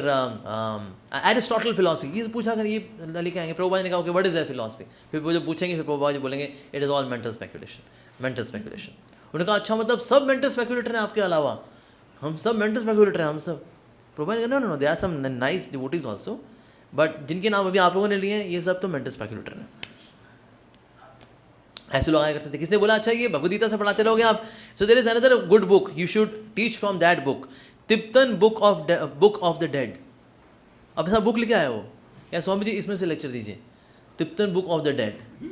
एरिस्टोटल फिलॉसफी, ये पूछा कर, ये लिखे आएंगे। प्रभुपाद जी ने कहा okay what is that philosophy, फिर वो जो पूछेंगे फिर प्रभुपाद जी बोलेंगे it is all mental speculation, mental speculation. उन्होंने कहा अच्छा मतलब सब मेंटल स्पेकुलेटर हैं आपके अलावा, हम सब मेंटल स्पेकुलेटर हैं हम सब। प्रभुपाद जी ने कहा no no there are some nice devotees also, but जिनके नाम अभी आप लोगों ने लिए हैं ये सब तो मेंटल स्पेकुलेटर हैं। ऐसे लोग आया करते थे। किसने बोला अच्छा ये भगवदगीता से पढ़ाते रहोगे आप? So there is another good book you should teach from that book, Tibetan book of the dead. अब ऐसा बुक लिखा है वो, क्या स्वामी जी इसमें से लेक्चर दीजिए, तिब्तन बुक ऑफ द डेड।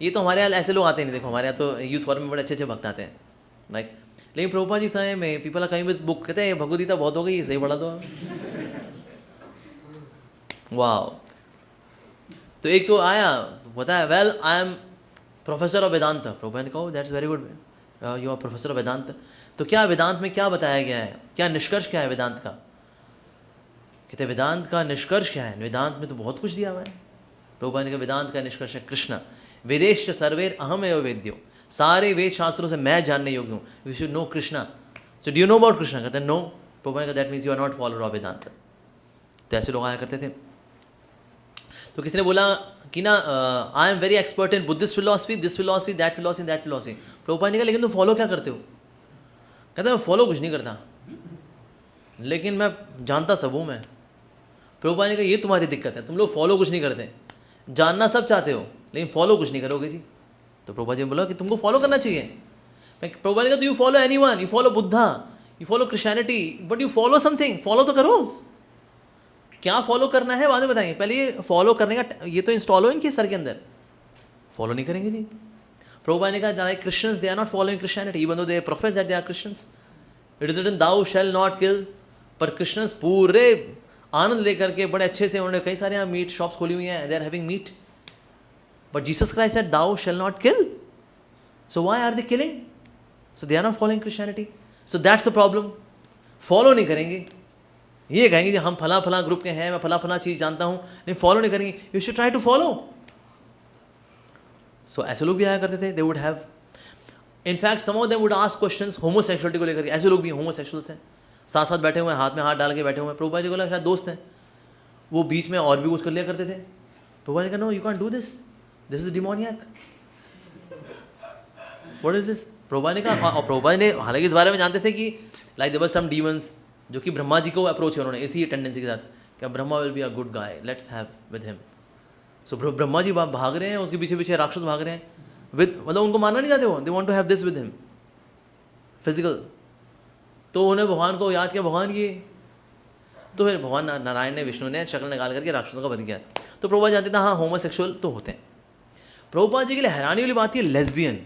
ये तो हमारे यहाँ ऐसे लोग आते नहीं, देखो हमारे यहाँ तो यूथ फॉरम में बड़े अच्छे अच्छे भक्त आते हैं, राइट। लेकिन प्रभुपाद जी समय में people are coming with book, कहते हैं भगवदगीता बहुत हो गई, सही पढ़ा दो। वाह। तो एक तो आया बताया well I am professor of Vedanta. Prabhupada ने कहा that's very good, you are professor of Vedanta. तो क्या वेदांत में क्या बताया गया है, क्या निष्कर्ष क्या है वेदांत का? कहते वेदांत का निष्कर्ष क्या है? वेदांत में तो बहुत कुछ दिया हुआ है। प्रभुपाद ने कहा वेदांत का निष्कर्ष है कृष्ण, वेदेश सर्वेर अहम एव वेद्यो, सारे वेद शास्त्रों से मैं जानने योग्य हूँ। We should know Krishna. So do you know about Krishna? कहते हैं नो। प्रभुपाद ने कहा that means you are not follower of Vedanta. तो ऐसे लोग आया करते थे। तो किसी ने बोला कि ना I am very expert in Buddhist philosophy, this philosophy, that philosophy, that philosophy. Prabhupada ने कहा लेकिन तुम फॉलो क्या करते हो? कहते मैं फॉलो कुछ नहीं करता, लेकिन मैं जानता सब हूँ मैं। प्रभुपाद ने कहा ये तुम्हारी दिक्कत है, तुम लोग फॉलो कुछ नहीं करते, जानना सब चाहते हो लेकिन फॉलो कुछ नहीं करोगे जी। तो प्रभुपाद जी ने बोला कि तुमको फॉलो करना चाहिए। प्रभुपाद ने कहा you follow anyone, you follow Buddha, you follow Christianity, but you follow something, follow तो करो। क्या फॉलो करना है बाद में बताएंगे, पहले ये फॉलो करने का ये तो इंस्टॉल हो इनके सर के अंदर। फॉलो नहीं करेंगे जी। प्रभुपाद ने कहा Christians they are not following Christianity even though they profess that they are Christians. It is written thou shall not kill. पर क्रिश्चियंस पूरे आनंद लेकर के बड़े अच्छे से, उन्होंने कई सारे यहाँ मीट शॉप्स खोली हुई हैं, they are having meat, but Jesus Christ said thou shall not kill. So why are they killing? So they are not following Christianity. So that's the problem. Follow नहीं करेंगे, ये कहेंगे जी हम फला फला ग्रुप के हैं, मैं फला फला चीज़ जानता हूँ, नहीं फॉलो नहीं करेंगे। You should try to follow. So ऐसे लोग भी आया करते थे। They would have in fact some of them would ask questions homosexuality को लेकर। ऐसे लोग भी होमोसेक्सुअल्स हैं, साथ साथ बैठे हुए हैं, हाथ में हाथ डाल के बैठे हुए हैं। प्रभुपाद जी को लगा शायद दोस्त हैं, वो बीच में और भी कुछ कर लिया करते थे। प्रभुपाद ने कहा no you can do this, this is demoniac, what is this? Prabhupada ने कहा, और प्रभुपाद ने हालांकि इस बारे में जानते थे कि like there were some demons जो कि ब्रह्मा जी को अप्रोच है उन्होंने इसी टेंडेंसी के साथ, क्या Brahma will be a good guy, let's have with him. So Brahma ji भाग रहे हैं, उसके पीछे पीछे राक्षस भाग रहे हैं विद, मतलब उनको मानना नहीं चाहते वो, they want to have this with him physical. तो उन्हें भगवान को याद किया, भगवान ये, तो फिर भगवान नारायण ने, विष्णु ने शक्ल निकाल करके राक्षसों का वध किया। तो प्रभुपाद जानते थे हाँ होमोसेक्सुअल तो होते हैं। प्रभुपाद जी के लिए हैरानी वाली बात है लेस्बियन,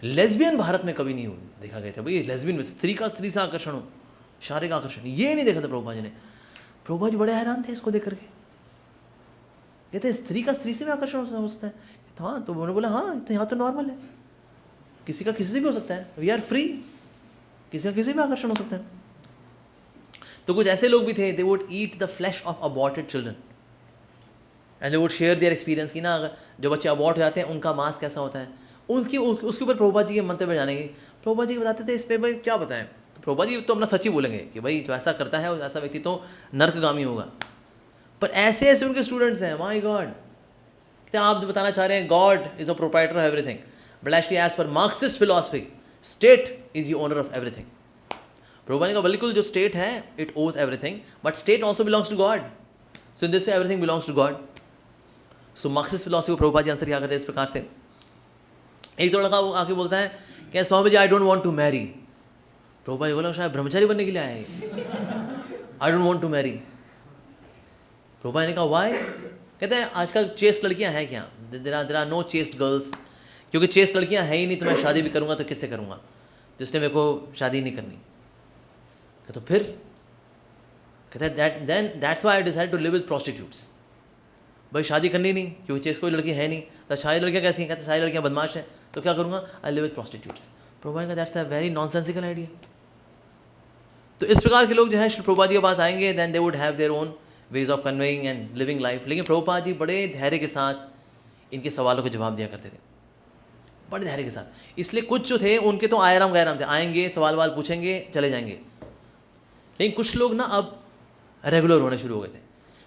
लेस्बियन भारत में कभी नहीं देखा गया था। भाई लेस्बियन में स्त्री का स्त्री से आकर्षण हो, शारीरिक आकर्षण, ये नहीं देखा था प्रभुपाद जी ने। प्रभुपाद जी बड़े हैरान थे इसको देख करके, कहते स्त्री का स्त्री से भी आकर्षण हो सकता है? हाँ। तो उन्होंने बोला हाँ तो यहाँ तो नॉर्मल है, किसी का किसी से भी हो सकता है, वी आर फ्री, किसी का किसी भी आकर्षण हो सकता है। तो कुछ ऐसे लोग भी थे, they would eat the flesh of aborted children and they would share their experience की ना, अगर जो बच्चे अबॉर्ट हो जाते हैं उनका मांस कैसा होता है, उसके ऊपर प्रभुपाद जी के मंतव्य जानेंगे। प्रभुपाद जी बताते थे इस पे भाई क्या बताएं, तो प्रभुपाद जी तो अपना सच ही बोलेंगे कि भाई जो ऐसा करता है ऐसा व्यक्ति तो नर्कगामी होगा। पर ऐसे ऐसे उनके स्टूडेंट्स हैं, माय गॉड, क्या आप जो बताना चाह रहे हैं God is a proprietor of everything, but actually as per Marxist philosophy state is the owner of everything. Prabhupada का बिल्कुल जो स्टेट है it owns everything, but state also belongs to God, so in this way everything belongs to God. So Marxist philosophy को प्रभुपाद जी आंसर क्या करते हैं इस प्रकार से। एक तो लड़का वो आके बोलता है कि Swami ji I don't want to marry. Prabhupada ji बोला शायद ब्रह्मचारी बनने के लिए आए, I don't want to marry. Prabhupada ने कहा व्हाई? कहते हैं आजकल चेस्ट लड़कियां हैं क्या, there are no chaste girls, क्योंकि चेस्ट लड़कियां हैं ही नहीं, तो मैं शादी भी करूंगा तो किससे करूंगा, जिसने मेरे को शादी नहीं करनी। तो फिर कहते हैं that's why I decide to live with prostitutes. भाई शादी करनी नहीं क्योंकि चेस्ट कोई लड़की है नहीं, तो सारी लड़कियां कैसी हैं? कहते सारी लड़कियां बदमाश हैं, तो क्या करूंगा, I live with prostitutes. Prabhupada का that's a very nonsensical idea. तो इस प्रकार के लोग जो है प्रभुपाद जी के पास आएंगे, then they would have their own ways of conveying and living life. लेकिन प्रभुपाद जी बड़े धैर्य के साथ इनके सवालों के जवाब दिया करते थे। बड़े धैर्य के साथ। इसलिए कुछ जो थे उनके तो आयराम गैराम थे, आएंगे सवाल वाल पूछेंगे चले जाएंगे। लेकिन कुछ लोग ना अब रेगुलर होने शुरू हो गए थे,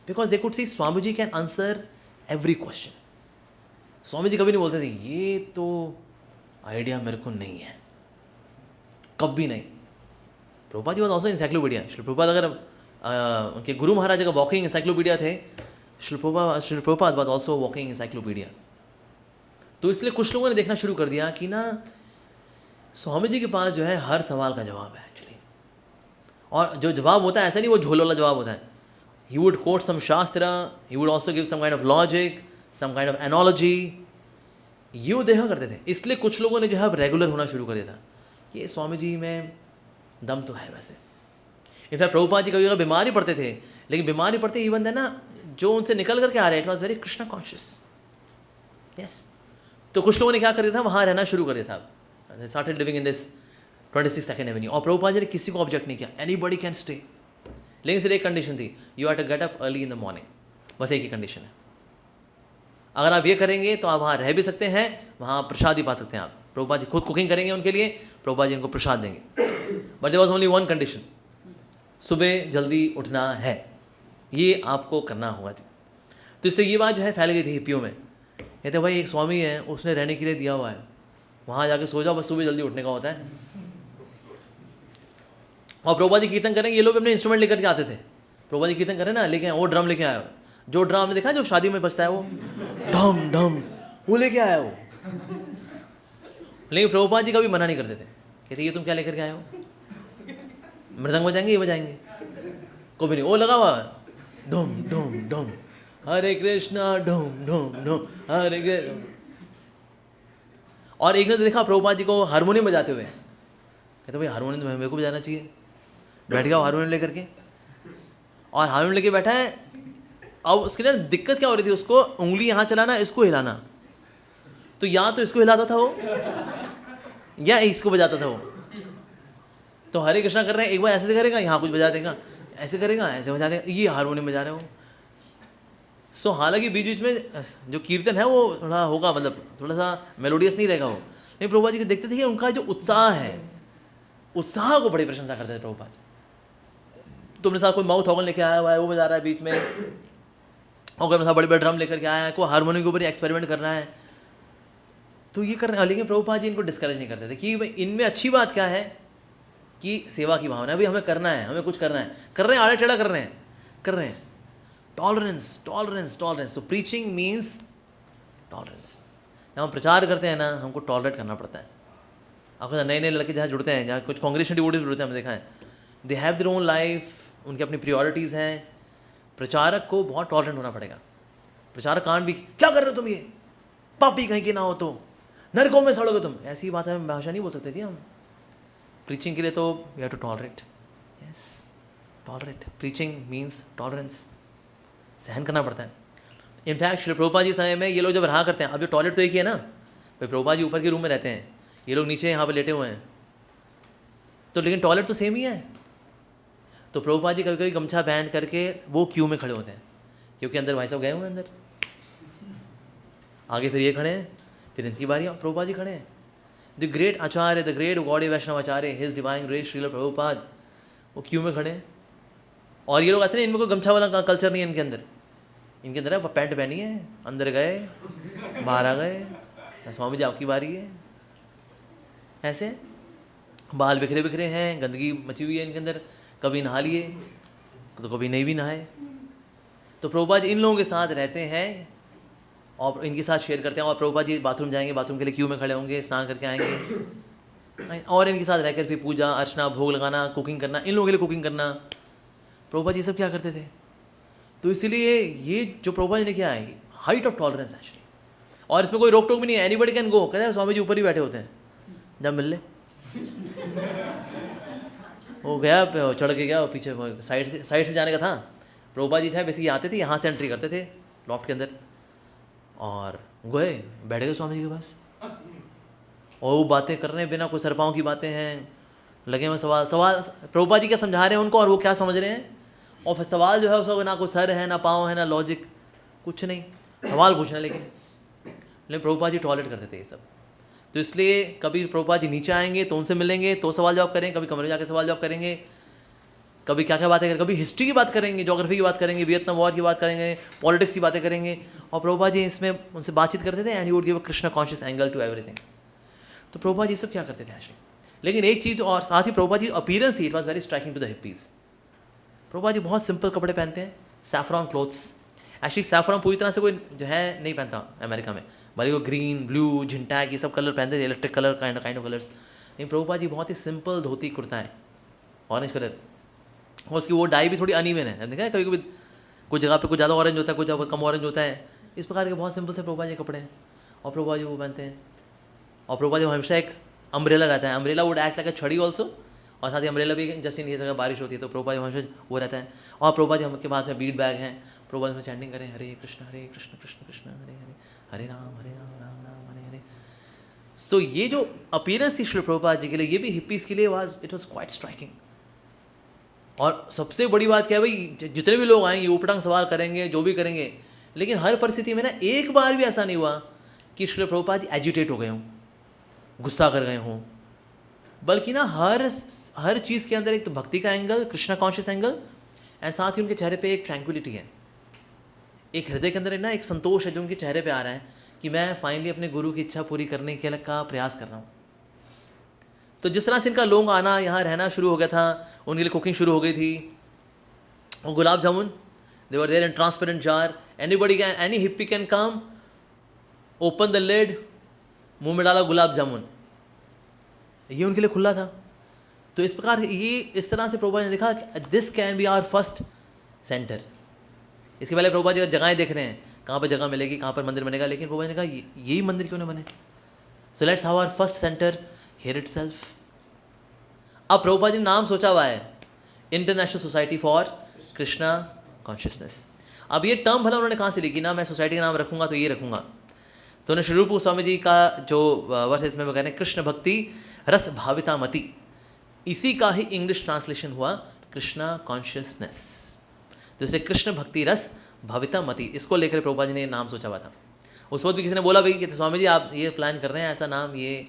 because they could see Swami ji can answer every question. Swami ji कभी नहीं बोलते थे ये तो आइडिया मेरे को नहीं है, कभी नहीं। Prabhupada ji was also encyclopedia. Shri Prabhupada अगर उनके गुरु महाराज का वॉकिंग इंसाइक्लोपीडिया थे, Shri Prabhupada was also walking encyclopedia. तो इसलिए कुछ लोगों ने देखना शुरू कर दिया कि ना स्वामी जी के पास जो है हर सवाल का जवाब है एक्चुअली, और जो जवाब होता है ऐसा नहीं वो झोल वाला जवाब होता है। He would quote some shastra, he would also give some kind of logic, some kind of analogy, ये वो देखा करते थे। इसलिए कुछ लोगों ने जो है अब रेगुलर होना शुरू कर दिया था कि स्वामी जी में दम तो है वैसे। इनफैक्ट प्रभुपाद जी कभी कभी बीमार ही पड़ते थे, लेकिन बीमार ही पड़ते इवन है ना जो उनसे निकल करके आ रहे, it was very Krishna conscious. Yes, तो कुछ लोगों ने क्या कर दिया था, वहाँ रहना शुरू कर दिया था, started living in this 26 second Avenue. और प्रभुपाद जी ने किसी को ऑब्जेक्ट नहीं किया, एनीबॉडी कैन स्टे। लेकिन सिर्फ एक कंडीशन थी, you have to get up early in the morning. बस एक ही कंडीशन है, अगर आप ये करेंगे तो आप वहाँ रह भी सकते हैं, वहाँ प्रसाद ही पा सकते हैं आप। प्रभुपाद जी खुद कुकिंग करेंगे उनके लिए, प्रभुपाद जी उनको प्रसाद देंगे। But there was only one condition, सुबह जल्दी उठना है, ये आपको करना होगा जी। तो इससे ये बात जो है फैल गई थी हिप्पियों में। कहते भाई एक स्वामी है, उसने रहने के लिए दिया हुआ है, वहाँ जाके सो जाओ, बस सुबह जल्दी उठने का होता है। और प्रभुपाद जी कीर्तन करेंगे, ये लोग अपने इंस्ट्रूमेंट लेकर के आते थे। प्रभुपाद जी कीर्तन करें ना, लेके आए वो ड्रम लेके आया, जो ड्रम आपने देखा जो शादी में बजता है वो ढम ढम, वो लेके आया वो। लेकिन प्रभुपाद जी कभी मना नहीं करते थे, कहते ये तुम क्या लेकर के आए हो, मृदंग बजाएंगे ये बजाएंगे, कभी नहीं। वो लगा हुआ ढम ढम ढम, हरे कृष्णा ढम ढम ढम, हरे कृष्ण। और एक ने तो देखा प्रभुपाद जी को हारमोनियम बजाते हुए, कहते भाई हारमोनियम तो मेरे को बजाना चाहिए। बैठ गया हारमोनियम लेकर के, और हारमोनियम लेके बैठा है। अब उसके लिए दिक्कत क्या हो रही थी, उसको उंगली यहाँ चलाना, इसको हिलाना, तो या तो इसको हिलाता था वो या इसको बजाता था वो। तो हरे कृष्णा कर रहे हैं, एक बार ऐसे करेगा यहाँ कुछ बजा देगा, ऐसे करेगा ऐसे बजा देगा, ये हारमोनियम बजा रहे हो। सो हालांकि बीच बीच में जो कीर्तन है वो थोड़ा होगा, मतलब थोड़ा सा मेलोडियस नहीं रहेगा वो, लेकिन प्रभुपाद जी को देखते थे कि उनका जो उत्साह है, उत्साह को बड़ी प्रशंसा करते थे प्रभुपाद। तुमने साथ कोई माउथ ऑर्गन लेके आया हुआ है, वो बजा रहा है बीच में, और कोई साथ बड़े बड़े ड्रम लेकर के आया है, कोई हारमोनियम के ऊपर एक्सपेरिमेंट कर रहा है, तो ये कर रहे हैं। लेकिन प्रभुपाद जी इनको डिस्करेज नहीं करते थे कि भाई इनमें अच्छी बात क्या है कि सेवा की भावना, अभी हमें करना है, हमें कुछ करना है, कर रहे हैं, आड़े टेढ़ा कर रहे हैं। टॉलरेंस टॉलरेंस टॉलरेंस, सो प्रीचिंग मीन्स टॉलरेंस। जब हम प्रचार करते हैं ना, हमको टॉलरेट करना पड़ता है। आपको नए नए लड़के जहाँ जुड़ते हैं, जहाँ कुछ कांग्रेशन डिवोटीज जुड़ते हैं, हमने देखा है, they have their own life, उनकी अपनी प्रियोरिटीज़ हैं। प्रचारक को बहुत टॉलरेंट होना पड़ेगा। प्रचारक कान भी, क्या कर रहे हो तुम, ये पापी कहीं के ना हो तो नरकों में सड़ोगे तुम, ऐसी बात है, भाषा नहीं बोल सकते जी हम। प्रीचिंग के लिए तो we have to tolerate. Yes, tolerate, preaching means tolerance, सहन करना पड़ता है। इनफैक्ट श्री प्रभुपाद जी समय में ये लोग जब रहा करते हैं, अब जो टॉयलेट तो एक ही है ना भाई, प्रभुपाद जी ऊपर के रूम में रहते हैं, ये लोग नीचे यहाँ पे लेटे हुए हैं, तो लेकिन टॉयलेट तो सेम ही है। तो प्रभुपाद जी कभी कभी गमछा पहन करके वो क्यू में खड़े होते हैं, क्योंकि अंदर भाई साहब गए हुए हैं अंदर, आगे फिर ये खड़े हैं, फिर इनकी बारी, प्रभुपाद जी खड़े हैं। The great acharya, the great Gaudiya Vaishnava acharya, his divine grace Srila Prabhupada, वो क्यू में खड़े हैं। और ये लोग ऐसे नहीं, इनमें कोई गमछा वाला कल्चर नहीं है इनके अंदर। इनके अंदर है पैंट पहनी है, अंदर गए बाहर आ गए, स्वामी जी आपकी बारी है, ऐसे बाल बिखरे बिखरे हैं, गंदगी मची हुई है इनके अंदर, कभी नहा लिए तो कभी नहीं भी नहाए। तो प्रभुपाद जी इन लोगों के साथ रहते हैं और इनके साथ शेयर करते हैं। और प्रभुपाद जी बाथरूम जाएंगे, बाथरूम के लिए क्यू में खड़े होंगे, स्नान करके आएंगे, और इनके साथ रहकर फिर पूजा अर्चना, भोग लगाना, कुकिंग करना, इन लोगों के लिए कुकिंग करना। प्रभुपाद जी सब क्या करते थे। तो इसलिए ये जो प्रभुपाद जी ने किया है, हाइट ऑफ टॉलरेंस एक्चुअली, और इसमें कोई रोक टोक भी नहीं है, एनीबडी कैन गो। कहते हैं स्वामी जी ऊपर ही बैठे होते हैं, जब मिल ले वो गया, चढ़ के गया, पीछे साइड से जाने का था। प्रभुपाद जी थे बेसिकली, आते थे यहाँ से एंट्री करते थे लॉफ्ट के अंदर, और गए बैठ गए स्वामी जी के पास, और वो बातें कर रहे हैं बिना कोई सरपाओं की बातें हैं, लगे हुए सवाल प्रभुपाद जी क्या समझा रहे हैं उनको और वो क्या समझ रहे हैं। और फिर सवाल जो है उसका ना कोई सर है, ना पाँव है, ना लॉजिक, कुछ नहीं, सवाल पूछना। लेकिन प्रभुपाद जी टॉलरेट करते थे ये सब। तो इसलिए कभी प्रभुपाद जी नीचे आएंगे तो उनसे मिलेंगे तो सवाल जवाब करेंगे, कभी कमरे में जाकर सवाल जवाब करेंगे, कभी क्या क्या बातें करेंगे, कभी हिस्ट्री की बात करेंगे, ज्योग्राफी की बात करेंगे, वियतनाम वॉर की बात करेंगे, पॉलिटिक्स की बातें करेंगे। और प्रभुपाद जी इसमें उनसे बातचीत करते थे and he would give a Krishna conscious angle to everything. तो प्रभुपाद जी सब क्या करते थे एक्चुअली। लेकिन एक चीज़ और साथ ही प्रभुपाद जी अपीयरेंस थी, it was very striking to the hippies. Prabhupada ji बहुत सिंपल कपड़े पहनते हैं, सैफरॉन क्लोथ्स। एक्चुअली सैफरॉन पूरी तरह से कोई जो है नहीं पहनता अमेरिका में, भले वो ग्रीन ब्लू झिंटैक ये सब कलर पहनते थे, electric colour kind of colours. लेकिन प्रभुपाद जी बहुत ही सिंपल धोती कुर्ता है, ऑरेंज कलर, और उसकी वो डाई भी थोड़ी अनइवन है, देखा है कभी कभी कुछ जगह पे कुछ ज़्यादा ऑरेंज होता है, कुछ जगह कम ऑरेंज होता है। इस प्रकार के बहुत सिंपल से प्रभुपाद जी कपड़े हैं और प्रभुपाद जी वो पहनते हैं। और प्रभुपाद जी हमेशा एक अम्ब्रेला रहता है, अम्ब्रेला वुड एक्ट लाइक अ छड़ी ऑल्सो, और साथ ही अम्ब्रेला भी जस्ट इन केस अगर बारिश होती है तो प्रभुपाद जी हमेशा वो रहता है। और प्रभुपाद जी हमके बाद में बीट बैग हैं, प्रभुपाद में चैंटिंग करें हरे कृष्ण कृष्ण कृष्ण हरे हरे, हरे राम राम राम हरे हरे। सो ये जो अपीयरेंस थी श्री प्रभुपाद जी के लिए, ये भी हिप्पीज़ के लिए इट वॉज क्वाइट स्ट्राइकिंग। और सबसे बड़ी बात क्या है भाई, जितने भी लोग आएंगे ऊपटांग सवाल करेंगे, जो भी करेंगे, लेकिन हर परिस्थिति में ना एक बार भी ऐसा नहीं हुआ कि श्री प्रभुपाद जी एजिटेट हो गए हों, गुस्सा कर गए हों, बल्कि ना हर चीज़ के अंदर एक तो भक्ति का angle, Krishna conscious angle, and साथ ही उनके चेहरे पे एक ट्रैंक्विलिटी है, एक हृदय के अंदर ना एक संतोष है जो उनके चेहरे पे आ रहा है कि मैं फाइनली अपने गुरु की इच्छा पूरी करने के का प्रयास कर रहा हूँ। तो जिस तरह से इनका लोग आना, यहाँ रहना शुरू हो गया था, उनके लिए कुकिंग शुरू हो गई थी, और gulab jamun they were there in transparent jar, anybody can, any hippie can come, open the lid, मुंह में डाला गुलाब जामुन, ये उनके लिए खुला था। तो इस प्रकार ये इस तरह से प्रभुपाद ने देखा कि this can be our first centre. इसके पहले प्रभुपाद जी जगहें देख रहे हैं, कहाँ पर जगह मिलेगी, कहाँ पर मंदिर बनेगा, लेकिन प्रभुपाद ने कहा यही मंदिर क्यों ना बने, so let's have our first centre here itself. अब प्रभुपाद जी ने नाम सोचा हुआ है, international society for Krishna consciousness. अब ये टर्म भला उन्होंने कहाँ से लिखी ना, मैं सोसाइटी का नाम रखूंगा तो ये रखूंगा, तो उन्होंने श्री रूप स्वामी जी का जो वर्ष इसमें वो कह रहे हैं कृष्ण भक्ति रस भाविता मति, इसी का ही इंग्लिश ट्रांसलेशन हुआ कृष्णा कॉन्शियसनेस। तो इसे कृष्ण भक्ति रस भाविता मति, इसको लेकर प्रभुपाद जी ने नाम सोचा हुआ था। उस वक्त भी किसी ने बोला भाई कि स्वामी जी आप ये प्लान कर रहे हैं ऐसा नाम, ये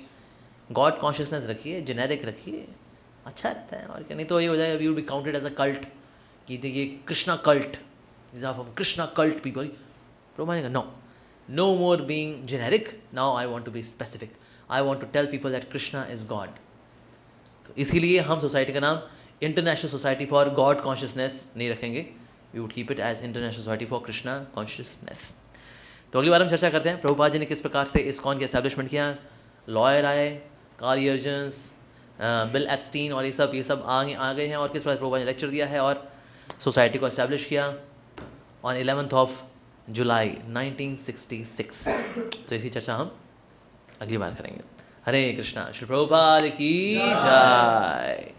गॉड कॉन्शियसनेस रखिए, जेनेरिक रखिए, अच्छा रहता है, और क्या, नहीं तो ये हो जाएगा we would be counted as a cult कि ये Krishna cult, Krishna cult people. Prabhupada ने कहा no, no more being generic, now I want to be specific, I want to tell people that Krishna is God. तो इसीलिए हम सोसाइटी का नाम international society for God consciousness नहीं रखेंगे, we would keep it as international society for Krishna consciousness. तो अगली बार हम चर्चा करते हैं प्रभुपाद जी ने किस प्रकार से इस्कॉन की एस्टैब्लिशमेंट किया, लॉयर आए, कार्ल यर्जन्स, बिल एप्स्टीन और ये सब आ गए हैं, और किस प्रकार प्रभुपाद ने लेक्चर दिया है और सोसाइटी को एस्टैब्लिश किया ऑन 11 जुलाई 1966। तो इसी चर्चा हम अगली बार करेंगे। हरे कृष्णा, श्री प्रभुपाद की जय।